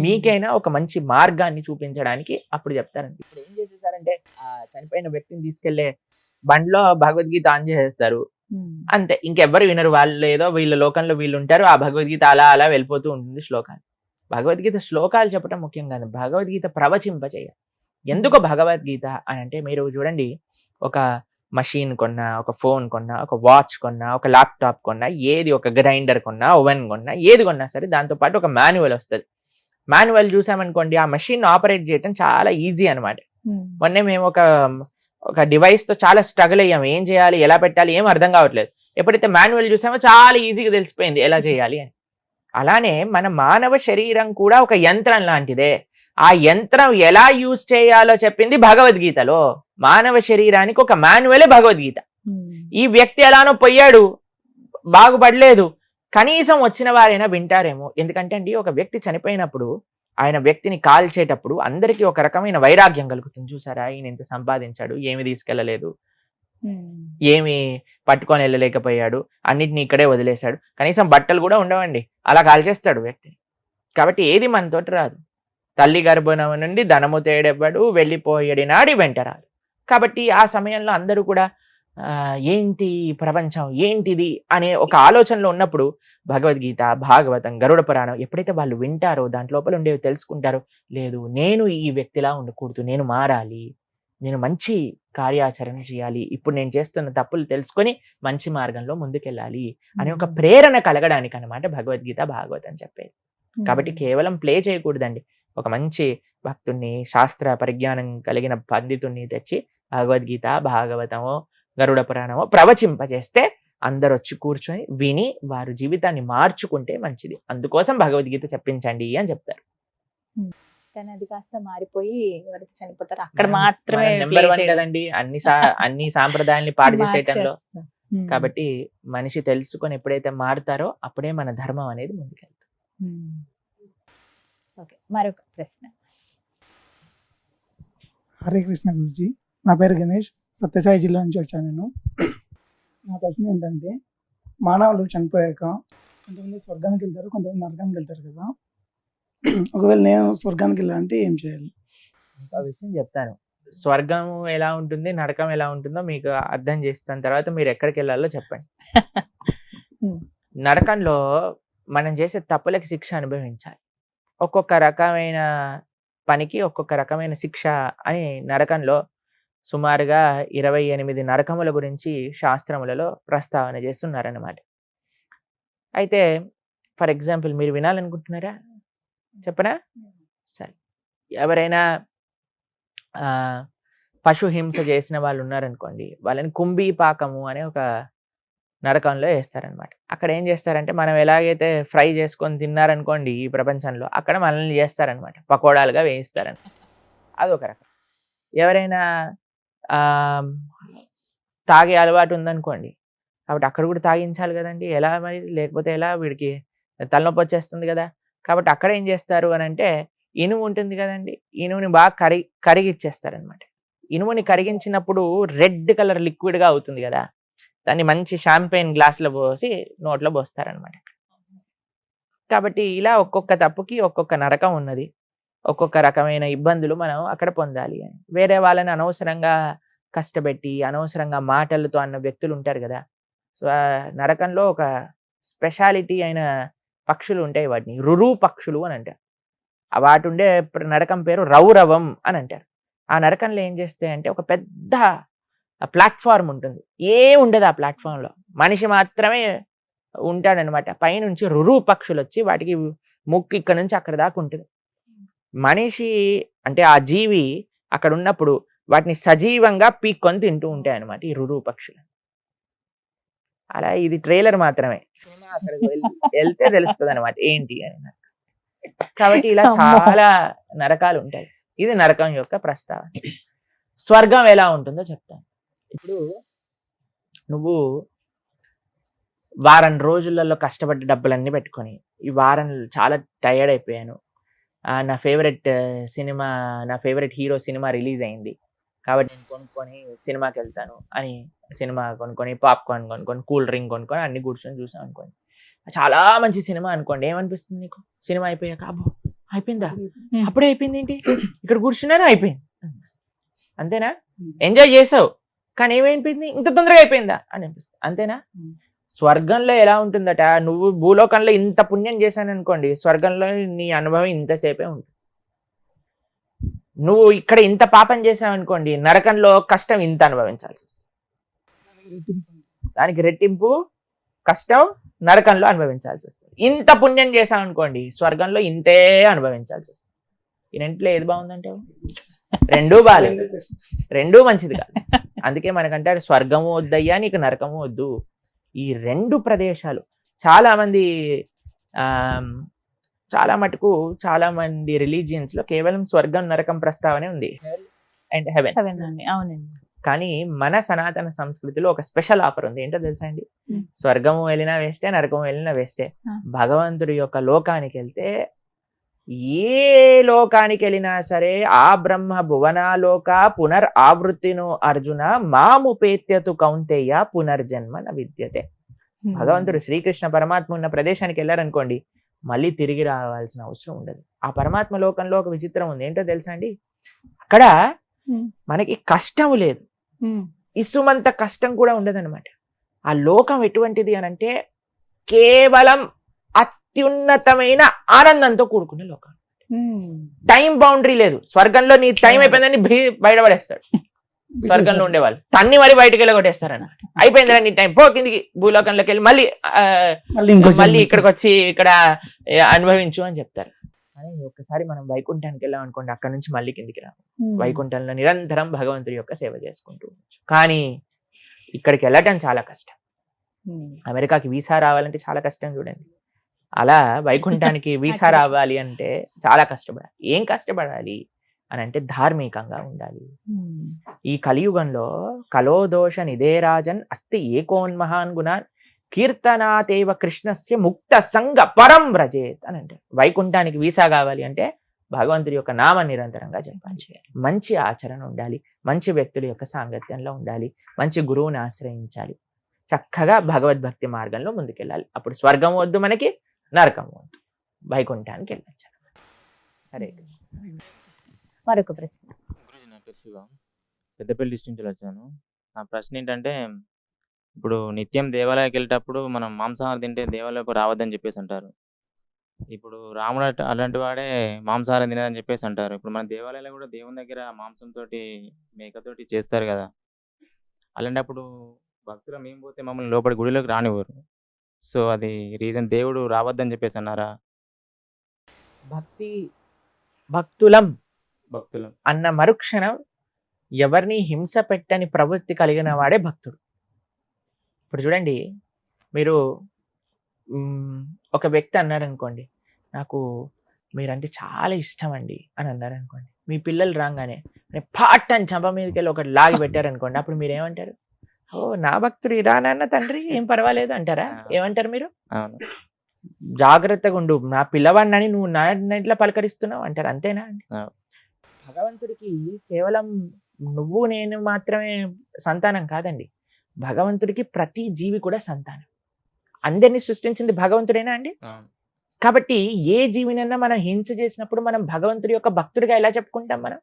మీకైనా ఒక మంచి మార్గాన్ని చూపించడానికి అప్పుడు చెప్తారండి. ఇప్పుడు ఏం చేసేసారంటే, ఆ చనిపోయిన వ్యక్తిని తీసుకెళ్లే బండ్లో భగవద్గీత ఆన్ చేసేస్తారు, అంతే, ఇంకెవ్వరు వినరు. వాళ్ళు ఏదో వీళ్ళ లోకంలో వీళ్ళు ఉంటారు, ఆ భగవద్గీత అలా అలా వెళ్ళిపోతూ ఉంటుంది శ్లోకాలు. భగవద్గీత శ్లోకాలు చెప్పడం ముఖ్యం కాదు, భగవద్గీత ప్రవచింపచేయాలి. ఎందుకు భగవద్గీత అని అంటే, మీరు చూడండి, ఒక మషిన్ కొన్నా, ఒక ఫోన్ కొన్నా, ఒక వాచ్ కొన్నా, ఒక ల్యాప్టాప్ కొన్నా, ఏది, ఒక గ్రైండర్ కొన్నా, ఓవెన్ కొన్నా, ఏది కొన్నా సరే దాంతోపాటు ఒక మాన్యువల్ వస్తుంది. మాన్యువల్ చూసామనుకోండి, ఆ మషిన్ ఆపరేట్ చేయడం చాలా ఈజీ అనమాట. మొన్నే మేము ఒక డివైస్ తో చాలా స్ట్రగుల్ అయ్యాము, ఏం చేయాలి, ఎలా పెట్టాలి, ఏం అర్థం కావట్లేదు. ఎప్పుడైతే మాన్యువల్ చూసామో చాలా ఈజీగా తెలిసిపోయింది ఎలా చేయాలి అని. అలానే మన మానవ శరీరం కూడా ఒక యంత్రం లాంటిదే. ఆ యంత్రం ఎలా యూజ్ చేయాలో చెప్పింది భగవద్గీతలో. మానవ శరీరానికి ఒక మాన్యువలే భగవద్గీత. ఈ వ్యక్తి ఎలానో పోయాడు, బాగుపడలేదు, కనీసం వచ్చిన వారైనా వింటారేమో. ఎందుకంటే అండి, ఒక వ్యక్తి చనిపోయినప్పుడు ఆయన వ్యక్తిని కాల్చేటప్పుడు అందరికీ ఒక రకమైన వైరాగ్యం కలుగుతుంది. చూసారా, ఈయన ఇంత సంపాదించాడు, ఏమి తీసుకెళ్ళలేదు, ఏమి పట్టుకొని వెళ్ళలేకపోయాడు, అన్నిటిని ఇక్కడే వదిలేశాడు, కనీసం బట్టలు కూడా ఉండవండి, అలా కాల్చేస్తాడు వ్యక్తిని. కాబట్టి ఏది మనతోటి రాదు. తల్లి గర్భం నుండి ధనము తేడెవ్వడు, వెళ్ళిపోయేడి నాడి వెంటరాడు. కాబట్టి ఆ సమయంలో అందరూ కూడా ఏంటి ప్రపంచం, ఏంటిది అనే ఒక ఆలోచనలో ఉన్నప్పుడు భగవద్గీత, భాగవతం, గరుడ పురాణం ఎప్పుడైతే వాళ్ళు వింటారో, దాంట్ లోపల ఉండేవి తెలుసుకుంటారో, లేదు నేను ఈ వ్యక్తిలా ఉండకూడదు, నేను మారాలి, నేను మంచి కార్యాచరణ చేయాలి, ఇప్పుడు నేను చేస్తున్న తప్పులు తెలుసుకొని మంచి మార్గంలో ముందుకెళ్ళాలి అనే ఒక ప్రేరణ కలగడానికి అన్నమాట భగవద్గీత, భాగవతం చెప్పేది. కాబట్టి కేవలం ప్లే చేయకూడదండి, ఒక మంచి భక్తుణ్ణి, శాస్త్ర పరిజ్ఞానం కలిగిన పండితుణ్ణి తెచ్చి భగవద్గీత, భాగవతమో, గరుడ పురాణమో ప్రవచింపజేస్తే అందరు వచ్చి కూర్చొని విని వారు జీవితాన్ని మార్చుకుంటే మంచిది. అందుకోసం భగవద్గీత చెప్పించండి అని చెప్తారు. కానీ అది కాస్త మారిపోయి ఎవరైతే చనిపోతారో అక్కడ మాత్రమే నెంబర్ 1 కదండి అన్ని సాంప్రదాయాల్ని పాడు చేసేయటంలో. కాబట్టి మనిషి తెలుసుకొని ఎప్పుడైతే మారుతారో అప్పుడే మన ధర్మం అనేది ముందుకెళ్తుంది. ఓకే, మరొక ప్రశ్న. హరే కృష్ణ గురుజీ, నా పేరు గణేష్, సత్యసాయి జిల్లా నుంచి వచ్చాను నేను. నా ప్రశ్న ఏంటంటే, మానవులు చనిపోయాక కొంతమంది స్వర్గానికి వెళ్తారు, కొంతమంది నరకానికి వెళ్తారు కదా. ఒకవేళ నేను స్వర్గానికి వెళ్ళాలంటే ఏం చేయాలి? ఒక విషయం చెప్తాను, స్వర్గం ఎలా ఉంటుంది, నరకం ఎలా ఉంటుందో మీకు అర్థం చేస్తాను, తర్వాత మీరు ఎక్కడికి వెళ్ళాలో చెప్పండి. నరకంలో మనం చేసే తప్పులకి శిక్ష అనుభవించాలి. ఒక్కొక్క రకమైన పనికి ఒక్కొక్క రకమైన శిక్ష అని నరకంలో సుమారుగా 28 నరకముల గురించి శాస్త్రములలో ప్రస్తావన చేస్తున్నారన్నమాట. అయితే ఫర్ ఎగ్జాంపుల్ మీరు వినాలనుకుంటున్నారా, చెప్పనా? సరే, ఎవరైనా పశు హింస చేసిన వాళ్ళు ఉన్నారనుకోండి, వాళ్ళని కుంభీపాకము అనే ఒక నరకంలో వేస్తారనమాట. అక్కడ ఏం చేస్తారంటే, మనం ఎలాగైతే ఫ్రై చేసుకొని తిన్నారనుకోండి ఈ ప్రపంచంలో, అక్కడ మనల్ని చేస్తారనమాట, పకోడాలుగా వేయిస్తారని. అదొక రకం. ఎవరైనా తాగే అలవాటు ఉందనుకోండి, కాబట్టి అక్కడ కూడా తాగించాలి కదండి, ఎలా మరి, లేకపోతే ఎలా, వీడికి తలనొప్పి వచ్చేస్తుంది కదా. కాబట్టి అక్కడ ఏం చేస్తారు అని అంటే, ఇనుము ఉంటుంది కదండి, ఇనుముని బాగా కరిగిచ్చేస్తారనమాట. ఇనుముని కరిగించినప్పుడు రెడ్ కలర్ లిక్విడ్గా అవుతుంది కదా, దాన్ని మంచి షాంపెయిన్ గ్లాసులో పోసి నోట్లో పోస్తారనమాట. కాబట్టి ఇలా ఒక్కొక్క తప్పుకి ఒక్కొక్క నరకం ఉన్నది, ఒక్కొక్క రకమైన ఇబ్బందులు మనం అక్కడ పొందాలి అని. వేరే వాళ్ళని అనవసరంగా కష్టపెట్టి అనవసరంగా మాటలతో అన్న వ్యక్తులు ఉంటారు కదా. సో ఆ నరకంలో ఒక స్పెషాలిటీ అయిన పక్షులు ఉంటాయి, వాటిని రురు పక్షులు అని అంటారు. వాటి ఉండే నరకం పేరు రౌరవం అని అంటారు. ఆ నరకంలో ఏం చేస్తాయంటే, ఒక పెద్ద ప్లాట్ఫామ్ ఉంటుంది, ఉండదు ఆ ప్లాట్ఫామ్లో, మనిషి మాత్రమే ఉంటాడనమాట. పైనుంచి రురు పక్షులు వచ్చి వాటికి ముక్కు ఇక్కడ నుంచి అక్కడ దాకా ఉంటుంది. మనిషి అంటే ఆ జీవి అక్కడ ఉన్నప్పుడు వాటిని సజీవంగా పీక్కొని తింటూ ఉంటాయి అనమాట ఈ రురు పక్షులు. అలా ఇది ట్రైలర్ మాత్రమే, సినిమా అక్కడికి వెళ్తే తెలుస్తుంది అనమాట ఏంటి అని. కాబట్టి ఇలా అమ్మో. చాలా నరకాలు ఉంటాయి. ఇది నరకం యొక్క ప్రస్తావన. స్వర్గం ఎలా ఉంటుందో చెప్తాను. ఇప్పుడు నువ్వు వారం రోజులలో కష్టపడ్డ డబ్బులన్నీ పెట్టుకొని ఈ వారం చాలా టైర్డ్ అయిపోయాను, నా ఫేవరెట్ హీరో సినిమా రిలీజ్ అయింది కాబట్టి నేను కొనుక్కొని సినిమాకి వెళ్తాను అని సినిమా కొనుక్కొని పాప్కార్న్ కొనుక్కొని కూల్ డ్రింక్ కొనుక్కొని అన్ని కూర్చొని చూసాం అనుకోండి, చాలా మంచి సినిమా అనుకోండి, ఏమనిపిస్తుంది నీకు? సినిమా అయిపోయాక అబ్బో అయిపోయిందా, అప్పుడే అయిపోయింది ఏంటి, ఇక్కడ కూర్చున్నాను అయిపోయింది, అంతేనా? ఎంజాయ్ చేసావు కానీ ఏమైపోయింది, ఇంత తొందరగా అయిపోయిందా అని అనిపిస్తుంది, అంతేనా? స్వర్గంలో ఎలా ఉంటుందట, నువ్వు భూలోకంలో ఇంత పుణ్యం చేశాను అనుకోండి, స్వర్గంలో నీ అనుభవం ఇంతసేపే ఉంటుంది. నువ్వు ఇక్కడ ఇంత పాపం చేసావు అనుకోండి, నరకంలో కష్టం ఇంత అనుభవించాల్సి వస్తుంది. దానికి రెట్టింపు కష్టం నరకంలో అనుభవించాల్సి వస్తుంది. ఇంత పుణ్యం చేసావు అనుకోండి, స్వర్గంలో ఇంతే అనుభవించాల్సి వస్తుంది. ఈ రెంట్లో ఏది బాగుందంటే రెండూ బాగాలేదు, రెండూ మంచిది కాదు. అందుకే మనకంటారు స్వర్గము వద్దయ్యా నీకు నరకము వద్దు. ఈ రెండు ప్రదేశాలు చాలా మంది రిలీజియన్స్ లో కేవలం స్వర్గం నరకం ప్రస్తావనే ఉంది, అండ్ హెవెన్. అవునండి. కానీ మన సనాతన సంస్కృతిలో ఒక స్పెషల్ ఆఫర్ ఉంది, ఏంటో తెలుసా అండి? స్వర్గము వెళ్ళినా వేస్టే, నరకము వెళ్ళినా వేస్టే. భగవంతుడి యొక్క లోకానికి వెళ్తే, ఏ లోకానికి వెళ్ళినా సరే, ఆ బ్రహ్మ భువనాలోక పునర్ ఆవృత్తిను అర్జున మాముపేత్యతు కౌంతేయ పునర్జన్మ న విద్యతే. భగవంతుడు శ్రీకృష్ణ పరమాత్మ ఉన్న ప్రదేశానికి వెళ్ళారనుకోండి, మళ్ళీ తిరిగి రావాల్సిన అవసరం ఉండదు. ఆ పరమాత్మ లోకంలో ఒక విచిత్రం ఉంది, ఏంటో తెలుసా అండి? అక్కడ మనకి కష్టం లేదు, ఇసుమంత కష్టం కూడా ఉండదన్నమాట. ఆ లోకం ఎటువంటిది అని అంటే కేవలం అత్యున్నతమైన ఆనందంతో కూడుకున్న లోకం. టైం బౌండరీ లేదు. స్వర్గంలో నీ టైం అయిపోయిందని బయటపడేస్తాడు స్వర్గంలో ఉండేవాళ్ళు, తన్ని మరి బయటకు వెళ్ళి కొట్టేస్తారన్నమాట. అయిపోయిందిరా నీ టైం, పో కిందికి భూలోకంలోకి వెళ్ళి మళ్ళీ ఇక్కడికి వచ్చి ఇక్కడ అనుభవించు అని చెప్తారు. కానీ ఒక్కసారి మనం వైకుంఠానికి వెళ్ళాం అనుకోండి, అక్కడ నుంచి మళ్ళీ కిందికి రాము. వైకుంఠంలో నిరంతరం భగవంతుడి యొక్క సేవ చేసుకుంటూ ఉండొచ్చు. కానీ ఇక్కడికి వెళ్ళటం చాలా కష్టం. అమెరికాకి వీసా రావాలంటే చాలా కష్టం చూడండి. అలా వైకుంఠానికి వీసా రావాలి అంటే చాలా కష్టపడాలి. ఏం కష్టపడాలి అని అంటే ధార్మికంగా ఉండాలి. ఈ కలియుగంలో కలోదోష నిదేరాజన్ అస్తి ఏకోన్మహాన్ గుణాన్ కీర్తనాతేవ కృష్ణస్య ముక్త సంగ పరం వ్రజేత్ అని అంటే, వైకుంఠానికి వీసా కావాలి అంటే భగవంతుడి యొక్క నామ నిరంతరంగా జపం చేయాలి, మంచి ఆచరణ ఉండాలి, మంచి వ్యక్తుల యొక్క సాంగత్యంలో ఉండాలి, మంచి గురువుని ఆశ్రయించాలి, చక్కగా భగవద్భక్తి మార్గంలో ముందుకెళ్ళాలి. అప్పుడు స్వర్గం వద్దు మనకి, నరకం వద్దు, వైకుంఠానికి వెళ్ళచ్చు. హరే మరొక ప్రశ్న. గురూజీ, నా పేరు శివ, పెద్దపల్లి డిస్ట్రిక్ట్ నుంచి వచ్చాను. నా ప్రశ్న ఏంటంటే, ఇప్పుడు నిత్యం దేవాలయానికి వెళ్ళేటప్పుడు మనం మాంసాహారం తింటే దేవాలయకు రావద్దని చెప్పేసి అంటారు. ఇప్పుడు రాముడు అలాంటి వాడే మాంసాహారం తినదని చెప్పేసి అంటారు. ఇప్పుడు మన దేవాలయాలు కూడా దేవుని దగ్గర మాంసంతో మేకతోటి చేస్తారు కదా, అలాంటప్పుడు భక్తులు మేము పోతే మమ్మల్ని లోపలి గుడిలోకి రానివ్వరు. సో అది రీజన్ దేవుడు రావద్దని చెప్పేసి అన్నారా? భక్తులం భక్తులు అన్న మరుక్షణం ఎవరిని హింస పెట్టని ప్రవృత్తి కలిగిన వాడే భక్తుడు. ఇప్పుడు చూడండి, మీరు ఒక వ్యక్తి అన్నారనుకోండి, నాకు మీరంటే చాలా ఇష్టం అండి అని అన్నారనుకోండి, మీ పిల్లలు రాగానే పాట్ అని చంప మీదకి వెళ్ళి ఒకటి లాగి పెట్టారనుకోండి, అప్పుడు మీరు ఏమంటారు? ఓ నా భక్తుడు ఇరా నాన్న తండ్రి, ఏం పర్వాలేదు అంటారా? ఏమంటారు మీరు? జాగ్రత్తగా ఉండు, నా పిల్లవాడినని నువ్వు నా ఇంట్లో పలకరిస్తున్నావు అంటారు, అంతేనా అండి? భగవంతుడికి కేవలం నువ్వు నేను మాత్రమే సంతానం కాదండి, భగవంతుడికి ప్రతి జీవి కూడా సంతానం. అందరినీ సృష్టించింది భగవంతుడేనా అండి? కాబట్టి ఏ జీవినన్నా మనం హింస చేసినప్పుడు మనం భగవంతుడి యొక్క భక్తుడిగా ఎలా చెప్పుకుంటాం? మనం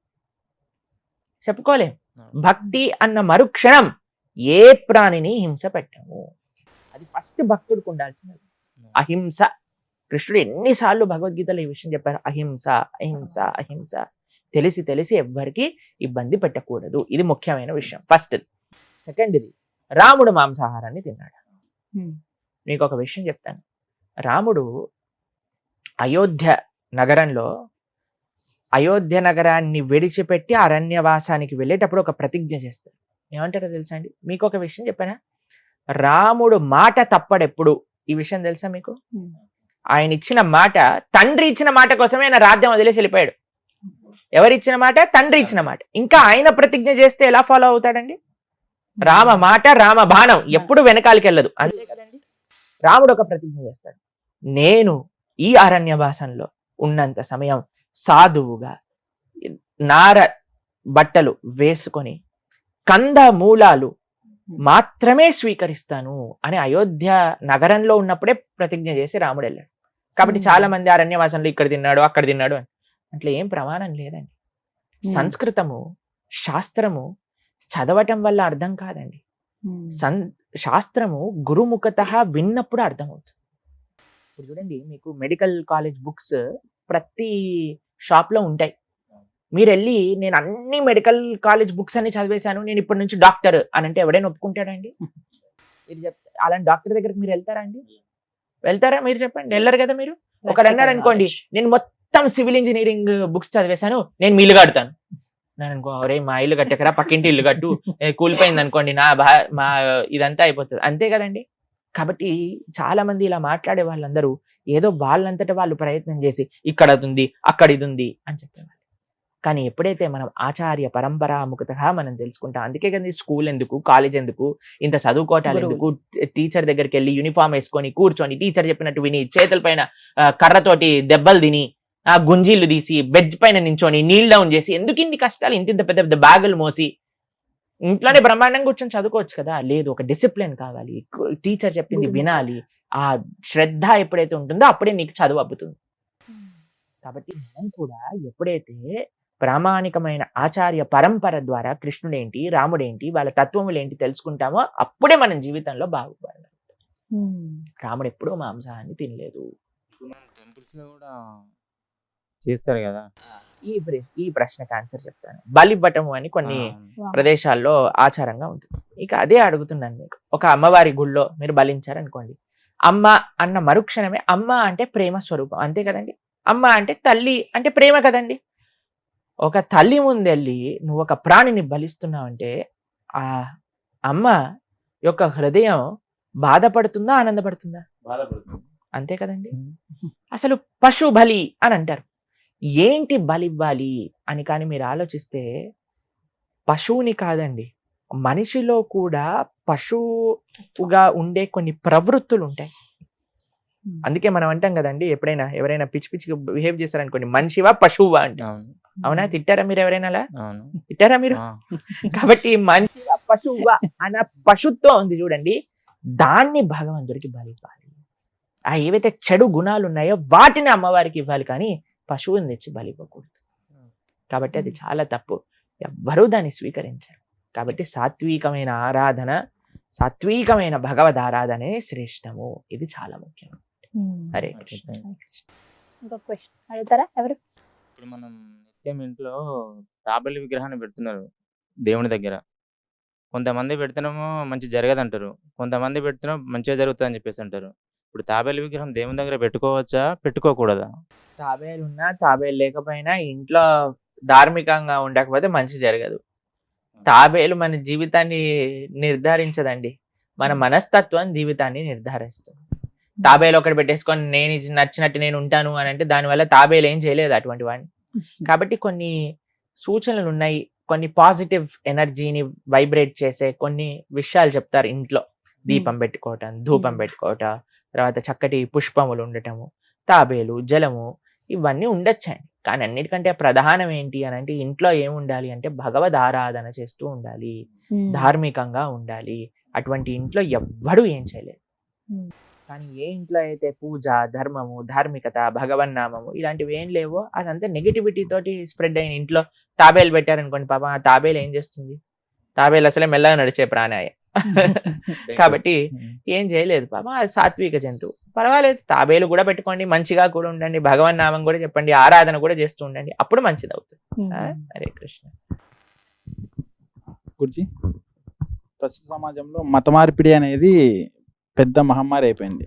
చెప్పుకోలేం. భక్తి అన్న మరుక్షణం ఏ ప్రాణిని హింస పెట్టము. అది ఫస్ట్ భక్తుడికి ఉండాల్సినది, అహింస. కృష్ణుడు ఎన్నిసార్లు భగవద్గీతలో ఈ విషయం చెప్పారు, అహింస అహింస అహింస. తెలిసి ఎవ్వరికి ఇబ్బంది పెట్టకూడదు, ఇది ముఖ్యమైన విషయం. ఫస్ట్. సెకండ్ది, రాముడు మాంసాహారాన్ని తిన్నాడు. మీకు ఒక విషయం చెప్తాను. రాముడు అయోధ్య నగరంలో అయోధ్య నగరాన్ని విడిచిపెట్టి అరణ్యవాసానికి వెళ్ళేటప్పుడు ఒక ప్రతిజ్ఞ చేస్తారు. ఏమంటారో తెలుసా అండి? మీకు ఒక విషయం చెప్పానా? రాముడు మాట తప్పడెప్పుడు, ఈ విషయం తెలుసా మీకు? ఆయన ఇచ్చిన మాట, తండ్రి ఇచ్చిన మాట కోసమే ఆయన రాజ్యం వదిలేసి వెళ్ళిపోయాడు. ఎవరిచ్చిన మాట? తండ్రి ఇచ్చిన మాట. ఇంకా ఆయన ప్రతిజ్ఞ చేస్తే ఎలా ఫాలో అవుతాడండి? రామ మాట రామ బాణం ఎప్పుడు వెనకాలకి వెళ్ళదు, అంతే కదండి. రాముడు ఒక ప్రతిజ్ఞ చేస్తాడు, నేను ఈ అరణ్యవాసంలో ఉన్నంత సమయం సాధువుగా నార బట్టలు వేసుకొని కంద మూలాలు మాత్రమే స్వీకరిస్తాను అని అయోధ్య నగరంలో ఉన్నప్పుడే ప్రతిజ్ఞ చేసి రాముడు వెళ్ళాడు. కాబట్టి చాలా మంది అరణ్యవాసంలో ఇక్కడ తిన్నాడు అక్కడ తిన్నాడు అని అట్లా ఏం ప్రమాణం లేదండి. సంస్కృతము శాస్త్రము చదవటం వల్ల అర్థం కాదండి. శాస్త్రము గురుముఖత విన్నప్పుడు అర్థమవుతుంది. ఇప్పుడు చూడండి, మీకు మెడికల్ కాలేజ్ బుక్స్ ప్రతి షాప్ లో ఉంటాయి. మీరు వెళ్ళి నేను అన్ని మెడికల్ కాలేజ్ బుక్స్ అన్ని చదివేశాను, నేను ఇప్పటి నుంచి డాక్టర్ అని అంటే ఎవడైనా ఒప్పుకుంటాడండి? మీరు చెప్తే అలాంటి డాక్టర్ దగ్గరికి మీరు వెళ్తారా అండి? వెళ్తారా? మీరు చెప్పండి, వెళ్ళరు కదా. మీరు ఒకడు అన్నారు అనుకోండి, నేను మొత్తం సివిల్ ఇంజనీరింగ్ బుక్స్ చదివేశాను, నేను మీ ఇల్లు కడతాను. నేను అనుకో, అరే మా ఇల్లు కట్టకరా, పక్కింటి ఇల్లు కట్టు, కూలిపోయింది అనుకోండి మా ఇదంతా అయిపోతుంది, అంతే కదండి. కాబట్టి చాలా మంది ఇలా మాట్లాడే వాళ్ళందరూ ఏదో వాళ్ళంతటా వాళ్ళు ప్రయత్నం చేసి ఇక్కడ అది ఉంది అక్కడ ఇది ఉంది అని చెప్పేవాళ్ళు. కానీ ఎప్పుడైతే మనం ఆచార్య పరంపరాముఖతగా మనం తెలుసుకుంటాం, అందుకే కదా స్కూల్ ఎందుకు, కాలేజ్ ఎందుకు, ఇంత చదువుకోవటాలు ఎందుకు, టీచర్ దగ్గరికి వెళ్ళి యూనిఫామ్ వేసుకొని కూర్చొని టీచర్ చెప్పినట్టు విని చేతుల పైన కర్రతోటి దెబ్బలు తిని ఆ గుంజీలు తీసి బెడ్ పైన నించొని నీల్ డౌన్ చేసి ఎందుకు ఇన్ని కష్టాలు, ఇంత పెద్ద పెద్ద బ్యాగులు మోసి ఇంట్లోనే బ్రహ్మాండంగా కూర్చొని చదువుకోవచ్చు కదా. లేదు, ఒక డిసిప్లిన్ కావాలి, టీచర్ చెప్పింది వినాలి, ఆ శ్రద్ధ ఎప్పుడైతే ఉంటుందో అప్పుడే నీకు చదువు అబ్బుతుంది. కాబట్టి మనం కూడా ఎప్పుడైతే ప్రామాణికమైన ఆచార్య పరంపర ద్వారా కృష్ణుడేంటి రాముడేంటి వాళ్ళ తత్వములేంటి తెలుసుకుంటామో అప్పుడే మనం జీవితంలో బాగుపడాలి. రాముడు ఎప్పుడూ మాంసాహాన్ని తినలేదు. టెంపుల్స్ లో కూడా చేస్తారు కదా. ఈ ప్రశ్నకు ఆన్సర్ చెప్తాను. బలివ్వటము అని కొన్ని ప్రదేశాల్లో ఆచారంగా ఉంటుంది. ఇక అదే అడుగుతున్నాను మీకు. ఒక అమ్మవారి గుళ్ళో మీరు బలించారనుకోండి, అమ్మ అన్న మరుక్షణమే అమ్మ అంటే ప్రేమ స్వరూపం, అంతే కదండి. అమ్మ అంటే తల్లి అంటే ప్రేమ కదండి. ఒక తల్లి ముందెళ్ళి నువ్వు ఒక ప్రాణిని బలిస్తున్నావు అంటే ఆ అమ్మ యొక్క హృదయం బాధపడుతుందా ఆనందపడుతుందా? బాధపడుతుంది, అంతే కదండి. అసలు పశు బలి అని అంటారు. ఏంటి బలి ఇవ్వాలి అని కానీ మీరు ఆలోచిస్తే పశువుని కాదండి, మనిషిలో కూడా పశువుగా ఉండే కొన్ని ప్రవృత్తులు ఉంటాయి. అందుకే మనం అంటాం కదండి, ఎప్పుడైనా ఎవరైనా పిచ్చి పిచ్చిగా బిహేవ్ చేశారనుకోండి, మనిషివా పశువువా అంటే. అవునా? తిట్టారా మీరు ఎవరైనా అలా? తిట్టారా మీరు? కాబట్టి మనిషివా పశువువా అన్న పశుత్వం ఉంది చూడండి, దాన్ని భగవంతుడికి బలి ఇవ్వాలి. ఆ ఏవైతే చెడు గుణాలు ఉన్నాయో వాటిని అమ్మవారికి ఇవ్వాలి, కానీ పశువుని తెచ్చి బలి ఇవ్వకూడదు. కాబట్టి అది చాలా తప్పు, ఎవ్వరూ దాన్ని స్వీకరించారు. కాబట్టి సాత్వికమైన ఆరాధన, సాత్వికమైన భగవద్ ఆరాధనే శ్రేష్టము. ఇది చాలా ముఖ్యం. హరే కృష్ణ. ఇంకొక క్వశ్చన్ అడుగుతారా ఎవరు? ఇప్పుడు మనం నిత్యం ఇంట్లో తాబేలు విగ్రహాన్ని పెడుతున్నారు దేవుని దగ్గర. కొంతమంది పెడుతున్నామో మంచి జరగదంటారు, కొంతమంది పెడుతున్నాం మంచిగా జరుగుతుంది అని చెప్పేసి అంటారు. ఇప్పుడు తాబేలు విగ్రహం దేవుని దగ్గర పెట్టుకోవచ్చా పెట్టుకోకూడదా? తాబేలు ఉన్నా తాబేలు లేకపోయినా ఇంట్లో ధార్మికంగా ఉండకపోతే మంచి జరగదు. తాబేలు మన జీవితాన్ని నిర్ధారించదండి, మన మనస్తత్వం జీవితాన్ని నిర్ధారిస్తుంది. తాబేలు ఒకటి పెట్టేసుకొని నేను నచ్చినట్టు నేను ఉంటాను అని అంటే దానివల్ల తాబేలు ఏం చేయలేదు అటువంటి వాడిని. కాబట్టి కొన్ని సూచనలు ఉన్నాయి, కొన్ని పాజిటివ్ ఎనర్జీని వైబ్రేట్ చేసే కొన్ని విషయాలు చెప్తారు. ఇంట్లో దీపం పెట్టుకోవటం, ధూపం పెట్టుకోవటం, తర్వాత చక్కటి పుష్పములు ఉండటము, తాబేలు, జలము, ఇవన్నీ ఉండొచ్చండి. కానీ అన్నిటికంటే ప్రధానం ఏంటి అని అంటే ఇంట్లో ఏముండాలి అంటే భగవద్ ఆరాధన చేస్తూ ఉండాలి, ధార్మికంగా ఉండాలి. అటువంటి ఇంట్లో ఎవ్వడూ ఏం చేయలేదు. కానీ ఏ ఇంట్లో అయితే పూజ, ధర్మము, ధార్మికత, భగవన్నామము ఇలాంటివి ఏం లేవో అదంతా నెగిటివిటీ తోటి స్ప్రెడ్ అయిన ఇంట్లో తాబేలు పెట్టారనుకోండి, పాపం ఆ తాబేలు ఏం చేస్తుంది? తాబేలు అసలే మెల్లగా నడిచే ప్రాణాయ. కాబట్టి ఏం చేయలేదు పాపం, అది సాత్విక జంతువు. పర్వాలేదు, తాబేలు కూడా పెట్టుకోండి, మంచిగా కూడా ఉండండి, భగవన్ నామం కూడా చెప్పండి, ఆరాధన కూడా చేస్తూ ఉండండి, అప్పుడు మంచిది అవుతుంది. హరే కృష్ణ. గురుజీ, ప్రస్తుత సమాజంలో మత మార్పిడి అనేది పెద్ద మహమ్మారి అయిపోయింది.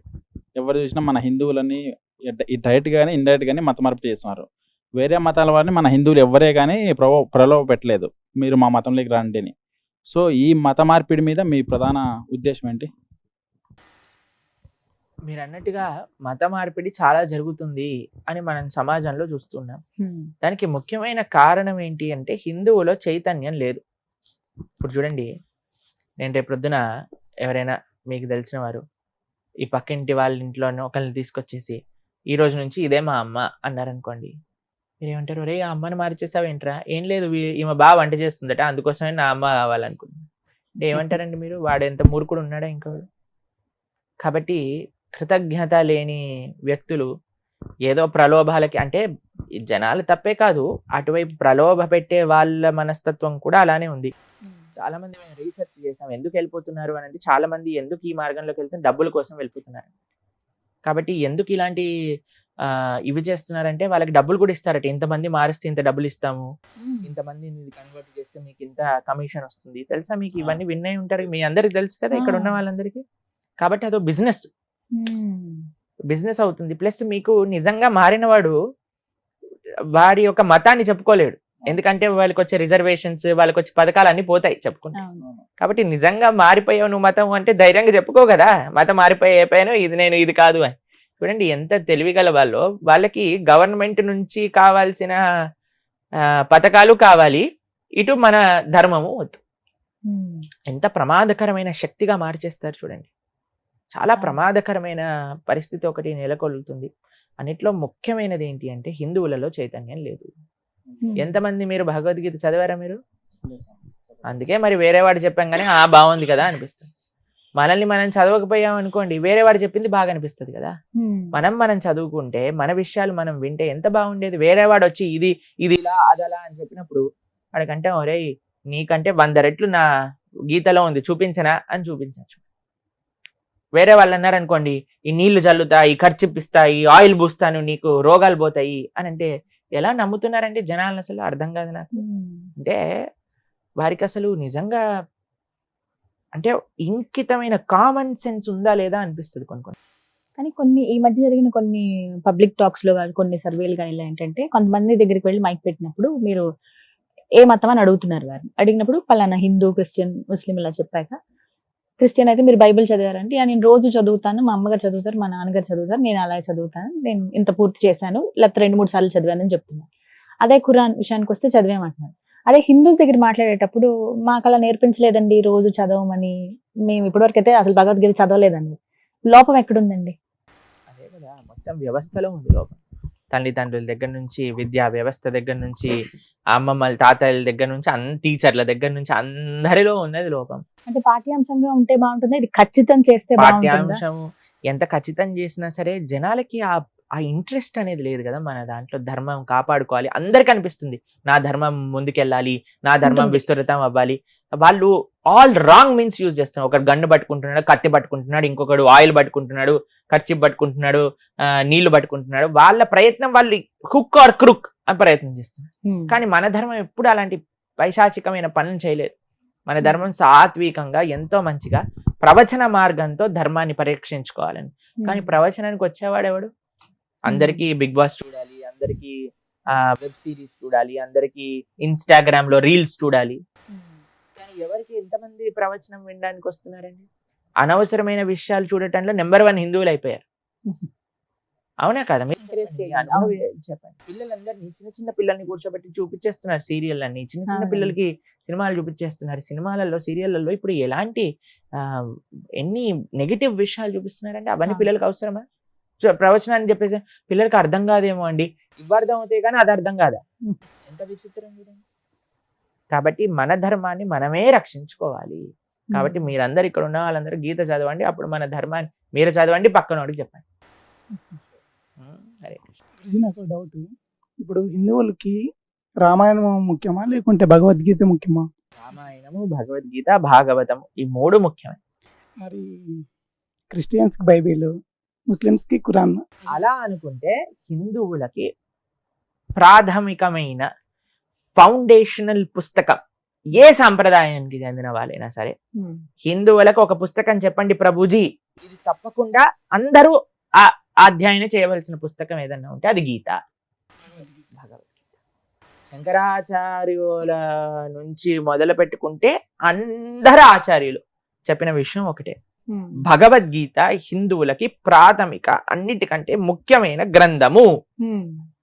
ఎవరు చూసినా మన హిందువులని డైరెక్ట్ గానీ ఇండైరెక్ట్ గానీ మత మార్పిడి చేస్తున్నారు. వేరే మతాల వారిని మన హిందువులు ఎవ్వరే కానీ ప్రలోభ పెట్టలేదు మీరు మా మతంలోకి రండి అని. సో ఈ మత మార్పిడి మీద మీ ప్రధాన ఉద్దేశం ఏంటి? మీరు అన్నట్టుగా మత మార్పిడి చాలా జరుగుతుంది అని మనం సమాజంలో చూస్తున్నాం. దానికి ముఖ్యమైన కారణం ఏంటి అంటే హిందువులో చైతన్యం లేదు. ఇప్పుడు చూడండి, నేను రేపు ప్రొద్దున ఎవరైనా మీకు తెలిసిన వారు ఈ పక్కింటి వాళ్ళ ఇంట్లోనే ఒకరిని తీసుకొచ్చేసి ఈ రోజు నుంచి ఇదే మా అమ్మ అన్నారనుకోండి, మీరేమంటారు? ఒరే ఆ అమ్మని మార్చేసావేంట్రా? ఏం లేదు, ఈమె బాగా వంట చేస్తుందట, అందుకోసమే నా అమ్మ కావాలనుకుంటున్నాను అంటే ఏమంటారండి మీరు? వాడు ఎంత మూర్ఖుడు ఉన్నాడా ఇంకోడు? కాబట్టి కృతజ్ఞత లేని వ్యక్తులు ఏదో ప్రలోభాలకి, అంటే ఈ జనాలు తప్పే కాదు, అటువైపు ప్రలోభ పెట్టే వాళ్ళ మనస్తత్వం కూడా అలానే ఉంది. చాలా మంది మేము రీసెర్చ్ చేసాం ఎందుకు వెళ్ళిపోతున్నారు అని అంటే, చాలా మంది ఎందుకు ఈ మార్గంలోకి వెళ్తే డబ్బుల కోసం వెళ్ళిపోతున్నారు. కాబట్టి ఎందుకు ఇలాంటి ఇవి చేస్తున్నారంటే వాళ్ళకి డబ్బులు కూడా ఇస్తారట. ఇంతమంది మారిస్తే ఇంత డబ్బులు ఇస్తాము, ఇంతమందిని కన్వర్ట్ చేస్తే మీకు ఇంత కమిషన్ వస్తుంది. తెలుసా మీకు? ఇవన్నీ వినే ఉంటారు, మీ అందరికి తెలుసు కదా ఇక్కడ ఉన్న వాళ్ళందరికీ. కాబట్టి అదో బిజినెస్ అవుతుంది. ప్లస్ మీకు నిజంగా మారినవాడు వాడి యొక్క మతాన్ని చెప్పుకోలేడు, ఎందుకంటే వాళ్ళకి వచ్చే రిజర్వేషన్స్, వాళ్ళకి వచ్చే పథకాలు అన్ని పోతాయి చెప్పుకుంటే. కాబట్టి నిజంగా మారిపోయావు నువ్వు మతం అంటే ధైర్యంగా చెప్పుకో కదా, మతం మారిపోయాను, ఇది నేను ఇది కాదు అని. చూడండి ఎంత తెలివిగల వాళ్ళో. వాళ్ళకి గవర్నమెంట్ నుంచి కావాల్సిన పథకాలు కావాలి, ఇటు మన ధర్మము వద్దు. ఎంత ప్రమాదకరమైన శక్తిగా మార్చేస్తారు చూడండి. చాలా ప్రమాదకరమైన పరిస్థితి ఒకటి నెలకొల్లుతుంది. అన్నిట్లో ముఖ్యమైనది ఏంటి అంటే హిందువులలో చైతన్యం లేదు. ఎంతమంది మీరు భగవద్గీత చదివారా మీరు? అందుకే మరి వేరే వాడు చెప్పాం కానీ బాగుంది కదా అనిపిస్తుంది. మనల్ని మనం చదవకపోయాం అనుకోండి, వేరే వాడు చెప్పింది బాగా అనిపిస్తుంది కదా. మనం చదువుకుంటే మన విషయాలు మనం వింటే ఎంత బాగుండేది. వేరే వాడు వచ్చి ఇది ఇలా అదలా అని చెప్పినప్పుడు వాడికంటే ఒరే నీకంటే 100 రెట్లు నా గీతలో ఉంది చూపించనా అని చూపించచ్చు. వేరే వాళ్ళు అన్నారు అనుకోండి, ఈ నీళ్లు చల్లుతాయి, ఖర్చిప్పిస్తాయి, ఆయిల్ పూస్తాను, నీకు రోగాలు పోతాయి అని అంటే ఎలా నమ్ముతున్నారండి జనాలను? అసలు అర్థం కాదు నాకు. అంటే వారికి అసలు నిజంగా అంటే ఇంకితమైన కామన్ సెన్స్ ఉందా లేదా అనిపిస్తుంది కొన్ని. కానీ కొన్ని ఈ మధ్య జరిగిన కొన్ని పబ్లిక్ టాక్స్ లో కానీ కొన్ని సర్వేలు కానీ ఇలా ఏంటంటే, కొంతమంది దగ్గరికి వెళ్ళి మైక్ పెట్టినప్పుడు మీరు ఏ మతం అని అడుగుతున్నారు, వారిని అడిగినప్పుడు పలానా హిందూ, క్రిస్టియన్, ముస్లిం ఇలా చెప్పాక, క్రిస్టియన్ అయితే మీరు బైబిల్ చదివారంటే నేను రోజు చదువుతాను, మా అమ్మగారు చదువుతారు, మా నాన్నగారు చదువుతారు, నేను అలా చదువుతాను, నేను ఇంత పూర్తి చేశాను, లేకపోతే 2-3 సార్లు చదివానని చెప్తున్నాను. అదే ఖురాన్ విషయానికి వస్తే చదివామంటున్నారు. అదే హిందూస్ దగ్గర మాట్లాడేటప్పుడు మాకు అలా నేర్పించలేదండి రోజు చదవమని, మేము ఇప్పటివరకు అయితే అసలు భగవద్గీత చదవలేదండి. లోపం ఎక్కడుందండి? అదే కదా, మొత్తం వ్యవస్థలో ఉంది లోపం. తల్లిదండ్రుల దగ్గర నుంచి, విద్యా వ్యవస్థ దగ్గర నుంచి, అమ్మమ్మల తాతయ్యల దగ్గర నుంచి, టీచర్ల దగ్గర నుంచి అందరిలో ఉన్నది లోపం. అంటే పాఠ్యాంశంగా ఉంటే బాగుంటుంది, ఇది ఖచ్చితం చేస్తే పాఠ్యాంశం ఎంత ఖచ్చితం చేసినా సరే జనాలకి ఆ ఇంట్రెస్ట్ అనేది లేదు కదా. మన దాంట్లో ధర్మం కాపాడుకోవాలి, అందరికి అనిపిస్తుంది నా ధర్మం ముందుకెళ్ళాలి, నా ధర్మం విస్తృతం అవ్వాలి. వాళ్ళు ఆల్ రాంగ్ మీన్స్ యూజ్ చేస్తున్నారు. ఒకడు గన్ను పట్టుకుంటున్నాడు, కత్తి పట్టుకుంటున్నాడు, ఇంకొకడు ఆయిల్ పట్టుకుంటున్నాడు, కర్చీఫ్ పట్టుకుంటున్నాడు, నీళ్లు పట్టుకుంటున్నాడు. వాళ్ళ ప్రయత్నం వాళ్ళు హుక్ ఆర్ క్రుక్ అని ప్రయత్నం చేస్తున్నారు. కానీ మన ధర్మం ఎప్పుడు అలాంటి పైశాచికమైన పనులు చేయలేదు. మన ధర్మం సాత్వికంగా ఎంతో మంచిగా ప్రవచన మార్గంతో ధర్మాన్ని పరీక్షించుకోవాలని. కానీ ప్రవచనానికి వచ్చేవాడెవడు? అందరికీ బిగ్ బాస్ చూడాలి, అందరికీ వెబ్ సిరీస్ చూడాలి, అందరికీ ఇన్స్టాగ్రామ్ లో రీల్స్ చూడాలి. కానీ ఎవరికి ఎంతమంది ప్రవచనం వినడానికి వస్తున్నారండి? అనవసరమైన విషయాలు చూడటంలో నెంబర్ 1 హిందువులు అయిపోయారు. అవునా కదా? చెప్పండి. పిల్లలందరినీ చిన్న పిల్లల్ని కూర్చోబెట్టి చూపించేస్తున్నారు సీరియల్ అన్ని. చిన్న పిల్లలకి సినిమాలు చూపించేస్తున్నారు. సినిమాలలో, సీరియళ్లలో ఇప్పుడు ఎలాంటి ఎన్ని నెగిటివ్ విషయాలు చూపిస్తున్నారంటే అవన్నీ పిల్లలకి అవసరమా? ప్రవచనాన్ని చెప్పేసి పిల్లలకి అర్థం కాదేమో అండి, ఇవి అర్థం అవుతాయి కానీ అది అర్థం కాదా? ఎంత విచిత్రం చూడండి. కాబట్టి మన ధర్మాన్ని మనమే రక్షించుకోవాలి. కాబట్టి మీరందరూ ఇక్కడ ఉన్న వాళ్ళందరూ గీత చదవండి, అప్పుడు మన ధర్మాన్ని మీరు చదవండి, పక్కన వాడికి చెప్పండి. నాకు డౌట్, ఇప్పుడు హిందువులకి రామాయణం ముఖ్యమా లేకుంటే భగవద్గీత ముఖ్యమా? రామాయణము, భగవద్గీత, భాగవతం ఈ 3 ముఖ్యమే. మరి క్రిస్టియన్స్ కి బైబిల్, ముస్లిమ్స్ కి ఖురాన్. అలా అనుకుంటే హిందువులకి ప్రాథమికమైన ఫౌండేషనల్ పుస్తకం ఏ సాంప్రదాయానికి చెందిన వాళ్ళైనా సరే, హిందువులకు ఒక పుస్తకం చెప్పండి ప్రభుజీ, ఇది తప్పకుండా అందరూ అధ్యయనం చేయవలసిన పుస్తకం ఏదన్నా ఉంటే అది గీత, భగవద్గీత. శంకరాచార్యుల నుంచి మొదలు పెట్టుకుంటే అందరు ఆచార్యులు చెప్పిన విషయం ఒకటే, భగవద్గీత హిందువులకి ప్రాథమిక అన్నిటికంటే ముఖ్యమైన గ్రంథము.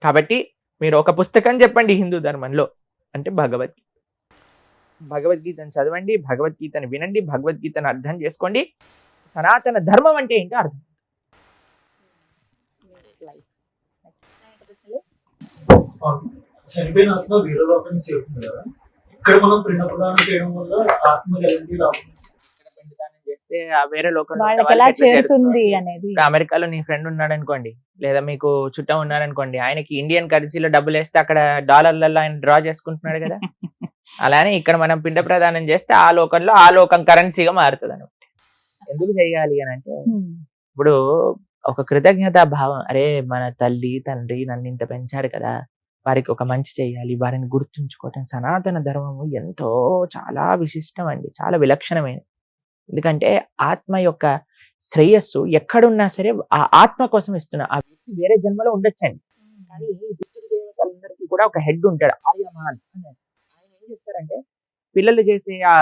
కాబట్టి మీరు ఒక పుస్తకం చెప్పండి హిందూ ధర్మంలో అంటే భగవద్గీత. భగవద్గీతను చదవండి, భగవద్గీతను వినండి, భగవద్గీతను అర్థం చేసుకోండి. సనాతన ధర్మం అంటే ఏంటో అర్థం. చనిపోయిన ఆత్మ వేరే లోకానికి చేరుతుంది కదా, ఇక్కడ మనం పిండ ప్రదానం చేయడం వల్ల ఆత్మ ఎలాంటి లాభం? ఇక్కడ పిండదానం చేస్తే ఆ వేరే లోకంలో ఉన్న వాళ్ళకి వాళ్ళకి ఎలా ఎట్లా చేరుతుంది చేరుతుంది? అనేది. ఇప్పుడు అమెరికాలో నీ ఫ్రెండ్ ఉన్నాడు అనుకోండి, లేదా మీకు చుట్టం ఉన్నారనుకోండి, ఆయనకి ఇండియన్ కరెన్సీలో డబ్బులు వేస్తే అక్కడ డాలర్లలో ఆయన డ్రా చేసుకుంటున్నాడు కదా. అలానే ఇక్కడ మనం పిండ ప్రదానం చేస్తే ఆ లోకంలో ఆ లోకం కరెన్సీగా మారుతుంది అనమాట. ఎందుకు చేయాలి అని అంటే, ఇప్పుడు ఒక కృతజ్ఞతా భావం, అరే మన తల్లి తండ్రి నన్ను ఇంత పెంచారు కదా, వారికి ఒక మంచి చేయాలి, వారిని గుర్తుంచుకోవటం. సనాతన ధర్మము ఎంతో చాలా విశిష్టం అండి, చాలా విలక్షణమైనది. ఎందుకంటే ఆత్మ యొక్క శ్రేయస్సు ఎక్కడున్నా సరే ఆ ఆత్మ కోసం ఇస్తున్నా. ఆ వ్యక్తి వేరే జన్మలో ఉండొచ్చండి, కానీ పితృదేవతలందరికీ కూడా ఒక హెడ్ ఉంటాడు, ఆర్యమాన్ అని. ఆయన ఏం చేస్తారంటే పిల్లలు చేసే ఆ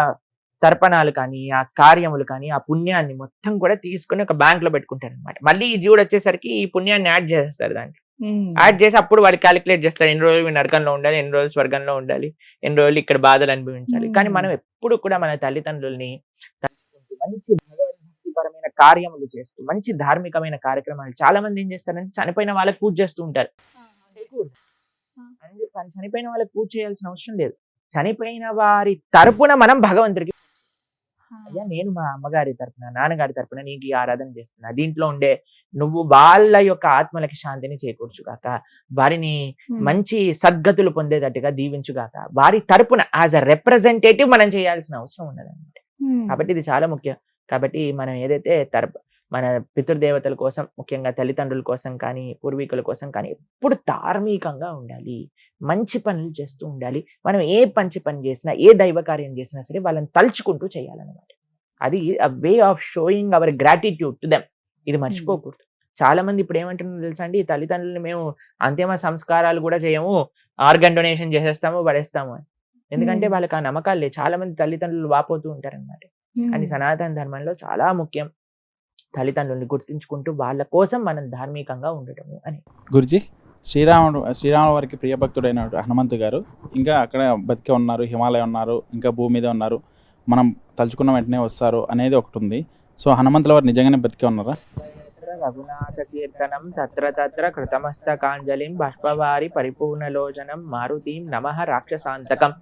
తర్పణాలు కానీ, ఆ కార్యములు కానీ, ఆ పుణ్యాన్ని మొత్తం కూడా తీసుకుని ఒక బ్యాంక్ లో పెట్టుకుంటారు అనమాట. మళ్ళీ ఈ జీవుడు వచ్చేసరికి ఈ పుణ్యాన్ని యాడ్ చేస్తారు దాంట్లో. యాడ్ చేసి అప్పుడు వాడు క్యాలిక్యులేట్ చేస్తారు, ఎన్ని రోజులు నరకంలో ఉండాలి, ఎన్ని రోజులు స్వర్గంలో ఉండాలి, ఎన్ని రోజులు ఇక్కడ బాధలు అనుభవించాలి. కానీ మనం ఎప్పుడు కూడా మన తల్లిదండ్రుల్ని తలుచుకుంటూ మంచి భగవద్భక్తిపరమైన కార్యములు చేస్తూ మంచి ధార్మికమైన కార్యక్రమాలు. చాలా మంది ఏం చేస్తారంటే చనిపోయిన వాళ్ళకి పూజ చేస్తూ ఉంటారు. చేయకూడదు. చనిపోయిన వాళ్ళకి పూజ చేయాల్సిన అవసరం లేదు. చనిపోయిన వారి తరపున మనం భగవంతుడికి, అయ్యా నేను మా అమ్మగారి తరపున నాన్నగారి తరపున నీకు ఈ ఆరాధన చేస్తున్నా, దీంట్లో ఉండే నువ్వు వాళ్ళ యొక్క ఆత్మలకి శాంతిని చేకూర్చుగాక, వారిని మంచి సద్గతులు పొందేటట్టుగా దీవించుగాక, వారి తరపున యాజ్ అ రిప్రజెంటేటివ్ మనం చేయాల్సిన అవసరం ఉన్నదన్నమాట. కాబట్టి ఇది చాలా ముఖ్యం. కాబట్టి మనం ఏదైతే మన పితృదేవతల కోసం, ముఖ్యంగా తల్లిదండ్రుల కోసం కానీ పూర్వీకుల కోసం కానీ ఎప్పుడు ధార్మికంగా ఉండాలి, మంచి పనులు చేస్తూ ఉండాలి. మనం ఏ మంచి పని చేసినా, ఏ దైవ కార్యం చేసినా సరే వాళ్ళని తలుచుకుంటూ చేయాలన్నమాట. అది way of showing our gratitude to them. ఇది మర్చిపోకూడదు. చాలా మంది ఇప్పుడు ఏమంటున్నారు తెలుసా అండి, తల్లిదండ్రులు మేము అంతిమ సంస్కారాలు కూడా చేయము, ఆర్గన్ డొనేషన్ చేసేస్తాము పడేస్తాము అని. ఎందుకంటే వాళ్ళకి ఆ నమ్మకాలు లేదు. చాలా మంది తల్లిదండ్రులు వాపోతూ ఉంటారన్నమాట. కానీ సనాతన ధర్మంలో చాలా ముఖ్యం తల్లిదండ్రుల్ని గుర్తించుకుంటూ వాళ్ళ కోసం మనం ధార్మికంగా ఉండటము అని. గురుజీ, శ్రీరాముల వారికి ప్రియభక్తుడైన హనుమంతు గారు ఇంకా అక్కడ బతికే ఉన్నారు, హిమాలయం ఉన్నారు, ఇంకా భూమి మీద ఉన్నారు, మనం తలుచుకున్న వెంటనే వస్తారు అనేది ఒకటి ఉంది. సో హనుమంతుల వారు నిజంగానే బతికే ఉన్నారా? రఘునాథ కీర్తనం తత్ర తత్ర కృతమస్తకాంజలిం బాష్పవారి పరిపూర్ణలోచనం మారుతీం నమః రాక్షసాంతకం.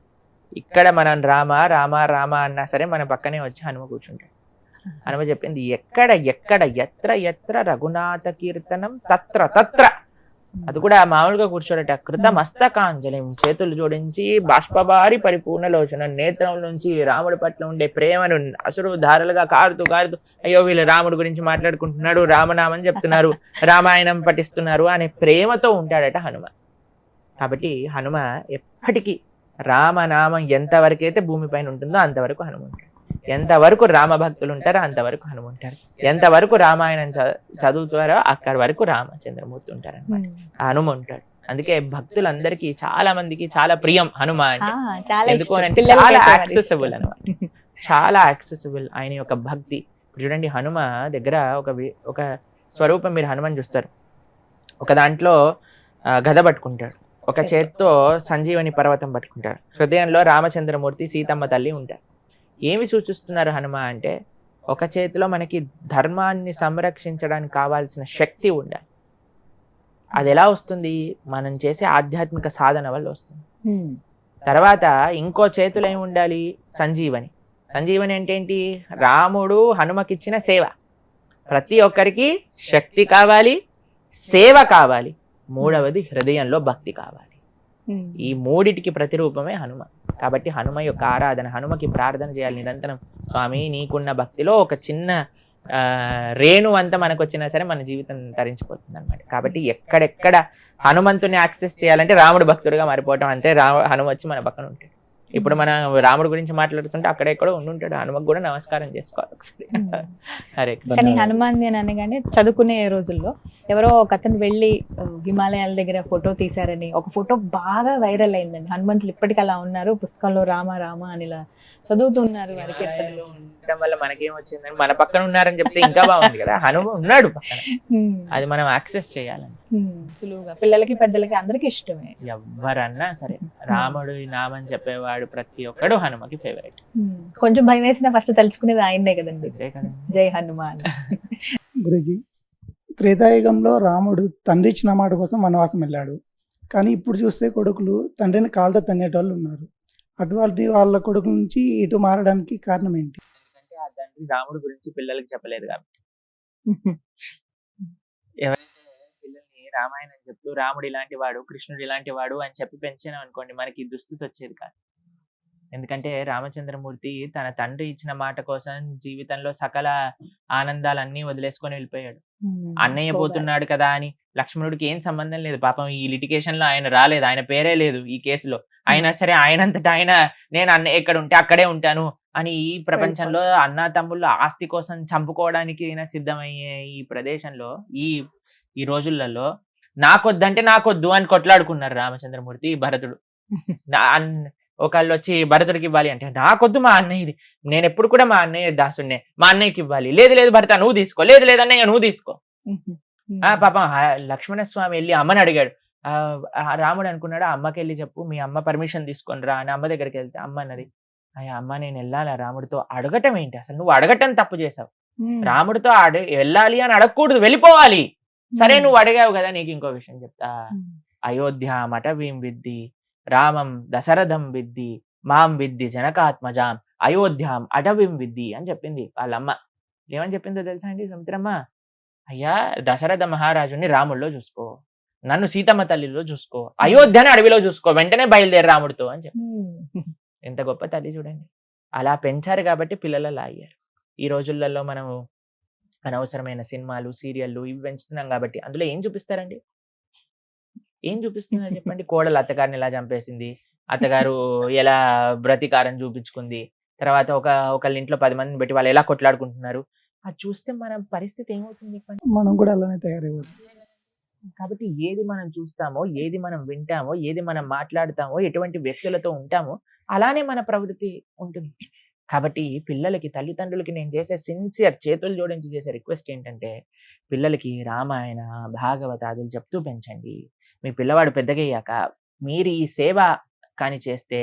ఇక్కడ మనం రామ రామ రామ అన్నా సరే మన పక్కనే వచ్చి హనుమ కూర్చుంటాడు. హనుమ చెప్పింది ఎక్కడ ఎక్కడ ఎత్ర ఎత్ర రఘునాథ కీర్తనం తత్ర తత్ర. అది కూడా మామూలుగా కూర్చోడట. కృతమస్తకాంజలిం, చేతులు జోడించి బాష్పవారి పరిపూర్ణలోచనం, నేత్రం నుంచి రాముడి పట్ల ఉండే ప్రేమను అసురు ధారలుగా కారుతూ కారుతూ, అయ్యో వీళ్ళు రాముడి గురించి మాట్లాడుకుంటున్నాడు, రామనామని చెప్తున్నారు, రామాయణం పఠిస్తున్నారు అనే ప్రేమతో ఉంటాడట హనుమ. కాబట్టి హనుమ ఎప్పటికీ రామనామం ఎంతవరకైతే భూమిపైన ఉంటుందో అంతవరకు హనుమ ఉంటాడు. ఎంతవరకు రామ భక్తులు ఉంటారో అంతవరకు హనుమ ఉంటారు. ఎంతవరకు రామాయణం చదువుతారో అక్కడి వరకు రామచంద్రమూర్తి ఉంటారు అనమాట. హనుమ ఉంటాడు. అందుకే భక్తులందరికీ చాలా మందికి చాలా ప్రియం హనుమ అంటే. ఎందుకు అంటే చాలా యాక్సెసిబుల్ అనమాట, చాలా యాక్సెసిబుల్ ఆయన యొక్క భక్తి. చూడండి హనుమ దగ్గర ఒక స్వరూపం మీరు హనుమని చూస్తారు. ఒక దాంట్లో గద పట్టుకుంటాడు, ఒక చేత్తో సంజీవని పర్వతం పట్టుకుంటాడు, హృదయంలో రామచంద్రమూర్తి సీతమ్మ తల్లి ఉంటారు. ఏమి సూచిస్తున్నారు హనుమ అంటే, ఒక చేతిలో మనకి ధర్మాన్ని సంరక్షించడానికి కావాల్సిన శక్తి ఉండాలి. అది ఎలా వస్తుంది? మనం చేసే ఆధ్యాత్మిక సాధన వల్ల వస్తుంది. తర్వాత ఇంకో చేతిలో ఏమి ఉండాలి? సంజీవని. సంజీవని అంటే ఏంటి? రాముడు హనుమకిచ్చిన సేవ. ప్రతి ఒక్కరికి శక్తి కావాలి, సేవ కావాలి, మూడవది హృదయంలో భక్తి కావాలి. ఈ మూడిటికి ప్రతిరూపమే హనుమ. కాబట్టి హనుమ యొక్క ఆరాధన, హనుమకి ప్రార్థన చేయాలి నిరంతరం. స్వామి నీకున్న భక్తిలో ఒక చిన్న రేణు అంతా మనకు వచ్చినా సరే మన జీవితం తరించిపోతుంది అనమాట. కాబట్టి ఎక్కడెక్కడ హనుమంతుని యాక్సెస్ చేయాలంటే రాముడు భక్తుడిగా మారిపోవటం, అంతే హనుమ వచ్చి మన పక్కన ఉంటాడు. ఇప్పుడు మన రాముడి గురించి మాట్లాడుతుంటే అక్కడెక్కడో ఉండుంటాడు, హనుమకు కూడా నమస్కారం చేసుకోవాలి ఒకసారి. హరే కృష్ణ. కానీ హనుమాన్ అని అనగానే చదువుకునే రోజుల్లో ఎవరో ఒక అతను వెళ్ళి హిమాలయాల దగ్గర ఫోటో తీశారని ఒక ఫోటో బాగా వైరల్ అయిందండి. హనుమంతులు ఇప్పటికీ అలా ఉన్నారు, పుస్తకంలో రామ రామ అని ఇలా చదువుతున్నారు. వారికి హిమాలయాల్లో ఉండటం వల్ల మనకేం వచ్చిందని మన పక్కన ఉన్నారని చెప్తే ఇంకా బాగుంది కదా, హనుమ ఉన్నాడు పక్కన, అది మనం యాక్సెస్ చేయాలని. సులువుగా పిల్లలకి పెద్దలకి అందరికి ఇష్టమే. ఎవరన్నా సరే రాముడు నామని చెప్పేవాడు ప్రతి ఒక్కడు హనుమకి ఫేవరెట్. కొంచెం భయం వేసిన ఫస్ట్ తలుచుకునేది ఆయనే కదండి, అంతే కదా. జై హనుమాన్. గురుజీ, త్రేతాయుగంలో రాముడు తండ్రి ఇచ్చిన మాట కోసం వనవాసం వెళ్ళాడు. కానీ ఇప్పుడు చూస్తే కొడుకులు తండ్రిని కాళ్ళతో తన్నేటోళ్ళు ఉన్నారు. అటువంటి వాళ్ళ కొడుకు నుంచి ఇటు మారడానికి కారణం ఏంటి? ఎందుకంటే ఆ తండ్రి రాముడు గురించి పిల్లలకి చెప్పలేదు కాబట్టి. ఎవరైతే పిల్లల్ని రామాయణం చెప్తూ రాముడు ఇలాంటి వాడు, కృష్ణుడు ఇలాంటి వాడు అని చెప్పి పెంచాను అనుకోండి, మనకి దుస్థితి వచ్చేది కాదు. ఎందుకంటే రామచంద్రమూర్తి తన తండ్రి ఇచ్చిన మాట కోసం జీవితంలో సకల ఆనందాలన్నీ వదిలేసుకొని వెళ్ళిపోయాడు. అన్నయ్య పోతున్నాడు కదా అని లక్ష్మణుడికి ఏం సంబంధం లేదు. పాపం ఈ లిటిగేషన్ లో ఆయన రాలేదు, ఆయన పేరే లేదు ఈ కేసులో. అయినా సరే ఆయనంతటా ఆయన నేను అన్నయ్య ఎక్కడ ఉంటే అక్కడే ఉంటాను అని ఈ ప్రపంచంలో అన్నా తమ్ముళ్ళు ఆస్తి కోసం చంపుకోవడానికి అయినా సిద్ధమయ్యే ఈ ప్రదేశంలో ఈ రోజులలో నాకొద్దంటే నాకొద్దు అని కొట్లాడుకున్నారు రామచంద్రమూర్తి భరతుడు. ఒకళ్ళు వచ్చి భరతుడికి ఇవ్వాలి అంటే నాకొద్దు మా అన్నయ్యది, నేను ఎప్పుడు కూడా మా అన్నయ్య దాసుడినే, మా అన్నయ్యకి ఇవ్వాలి. లేదు లేదు భరత నువ్వు తీసుకో, లేదు లేదు అన్నయ్య నువ్వు తీసుకో. పాపం లక్ష్మణస్వామి వెళ్ళి అమ్మని అడిగాడు. రాముడు అనుకున్నాడు అమ్మకి వెళ్ళి చెప్పు మీ అమ్మ పర్మిషన్ తీసుకొని రా అని. అమ్మ దగ్గరికి వెళ్తే అమ్మ అన్నది, అయ్యా అమ్మ నేను వెళ్ళాలా రాముడితో? అడగటం ఏంటి అసలు, నువ్వు అడగటం తప్పు చేసావు. రాముడితో వెళ్ళాలి అని అడగకూడదు, వెళ్ళిపోవాలి. సరే నువ్వు అడిగావు కదా, నీకు ఇంకో విషయం చెప్తా. అయోధ్య మటవీం విద్ది రామం దశరథం విద్ది మాం విద్ది జనకాత్మజాం అయోధ్యాం అటవీం విద్ది అని చెప్పింది వాళ్ళమ్మ. ఏమని చెప్పిందో తెలుసా అండి సుమిత్రమ్మ? అయ్యా దశరథ మహారాజుని రాముల్లో చూసుకో, నన్ను సీతమ్మ తల్లిలో చూసుకో, అయోధ్యని అడవిలో చూసుకో, వెంటనే బయలుదేరి రాముడితో అని చెప్పి. ఎంత గొప్ప తల్లి చూడండి. అలా పెంచారు కాబట్టి పిల్లలు అలా అయ్యారు. ఈ రోజులలో మనం అనవసరమైన సినిమాలు సీరియళ్ళు ఇవి పెంచుతున్నాం కాబట్టి అందులో ఏం చూపిస్తారండి? ఏం చూపిస్తున్నారు చెప్పండి? కోడలు అత్తగారిని ఎలా చంపేసింది, అత్తగారు ఎలా ప్రతీకారం చూపించుకుంది, తర్వాత ఒకళ్ళ ఇంట్లో 10 మందిని పెట్టి వాళ్ళు ఎలా కొట్లాడుకుంటున్నారు, అది చూస్తే మన పరిస్థితి ఏమవుతుంది చెప్పండి? మనం కూడా అలానే తయారైపోతుంది. కాబట్టి ఏది మనం చూస్తామో, ఏది మనం వింటామో, ఏది మనం మాట్లాడతామో, ఎటువంటి వ్యక్తులతో ఉంటామో అలానే మన ప్రవృత్తి ఉంటుంది. కాబట్టి పిల్లలకి తల్లిదండ్రులకి నేను చేసే సిన్సియర్ చేతులు జోడించి చేసే రిక్వెస్ట్ ఏంటంటే పిల్లలకి రామాయణ భాగవతాదులు చెప్తూ పెంచండి. మీ పిల్లవాడు పెద్దగయ్యాక మీరు ఈ సేవ కానీ చేస్తే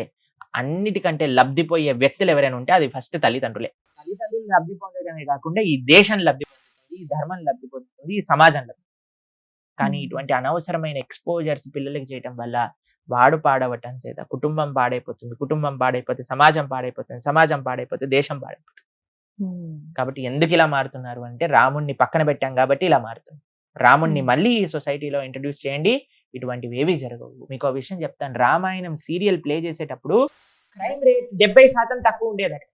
అన్నిటికంటే లబ్ధిపోయే వ్యక్తులు ఎవరైనా ఉంటే అది ఫస్ట్ తల్లిదండ్రులే. తల్లిదండ్రులు లబ్ధి పొందడమే కాకుండా ఈ దేశం లబ్ధి పొందుతుంది, ఈ ధర్మం లబ్ధి పొందుతుంది, ఈ సమాజం లబ్ధి. కానీ ఇటువంటి అనవసరమైన ఎక్స్పోజర్స్ పిల్లలకి చేయటం వల్ల వాడు పాడవటం చేత కుటుంబం పాడైపోతుంది, కుటుంబం పాడైపోతే సమాజం పాడైపోతుంది, సమాజం పాడైపోతే దేశం పాడైపోతుంది. కాబట్టి ఎందుకు ఇలా మారుతున్నారు అంటే రాముణ్ణి పక్కన పెట్టాం కాబట్టి ఇలా మారుతుంది. రాముణ్ణి మళ్ళీ ఈ సొసైటీలో ఇంట్రడ్యూస్ చేయండి, ఇటువంటివి ఏవి జరగవు. మీకు ఒక విషయం చెప్తాను, రామాయణం సీరియల్ ప్లే చేసేటప్పుడు క్రైమ్ రేట్ 70% తక్కువ ఉండేదట.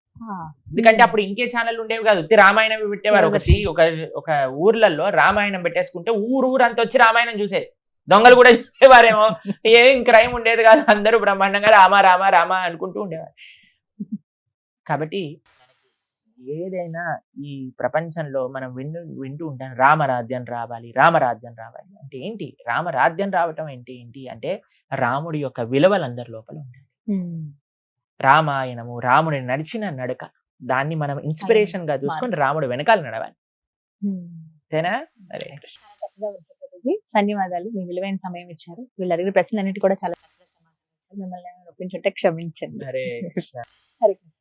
ఎందుకంటే అప్పుడు ఇంకే ఛానల్ ఉండేవి కాదు, రామాయణం పెట్టేవారు. ఒక ఊర్లలో రామాయణం పెట్టేసుకుంటే ఊరంతా వచ్చి రామాయణం చూసేది. దొంగలు కూడా చూసేవారేమో, ఏం క్రైమ్ ఉండేది కాదు, అందరూ బ్రహ్మాండంగా రామ రామ రామ అనుకుంటూ ఉండేవారు. కాబట్టి ఏదైనా ఈ ప్రపంచంలో మనం వింటూ ఉంటాం రామరాజ్యం రావాలి, రామరాజ్యం రావాలి అంటే ఏంటి? రామరాజ్యం రావటం ఏంటి అంటే రాముడి యొక్క విలువలు అందరి లోపల ఉండాలి. రామాయణము రాముడి నడిచిన నడక, దాన్ని మనం ఇన్స్పిరేషన్ గా చూసుకొని రాముడు వెనకాల నడవాలి. అంతేనా? అరే ధన్యవాదాలు, మీ విలువైన సమయం ఇచ్చారు. వీళ్ళు అడిగిన ప్రశ్నలన్నిటి కూడా చాలా చక్కగా సమాధానం ఇచ్చారు. మిమ్మల్ని ఒప్పించుంటే క్షమించండి. హరే కృష్ణ. హరే కృష్ణ.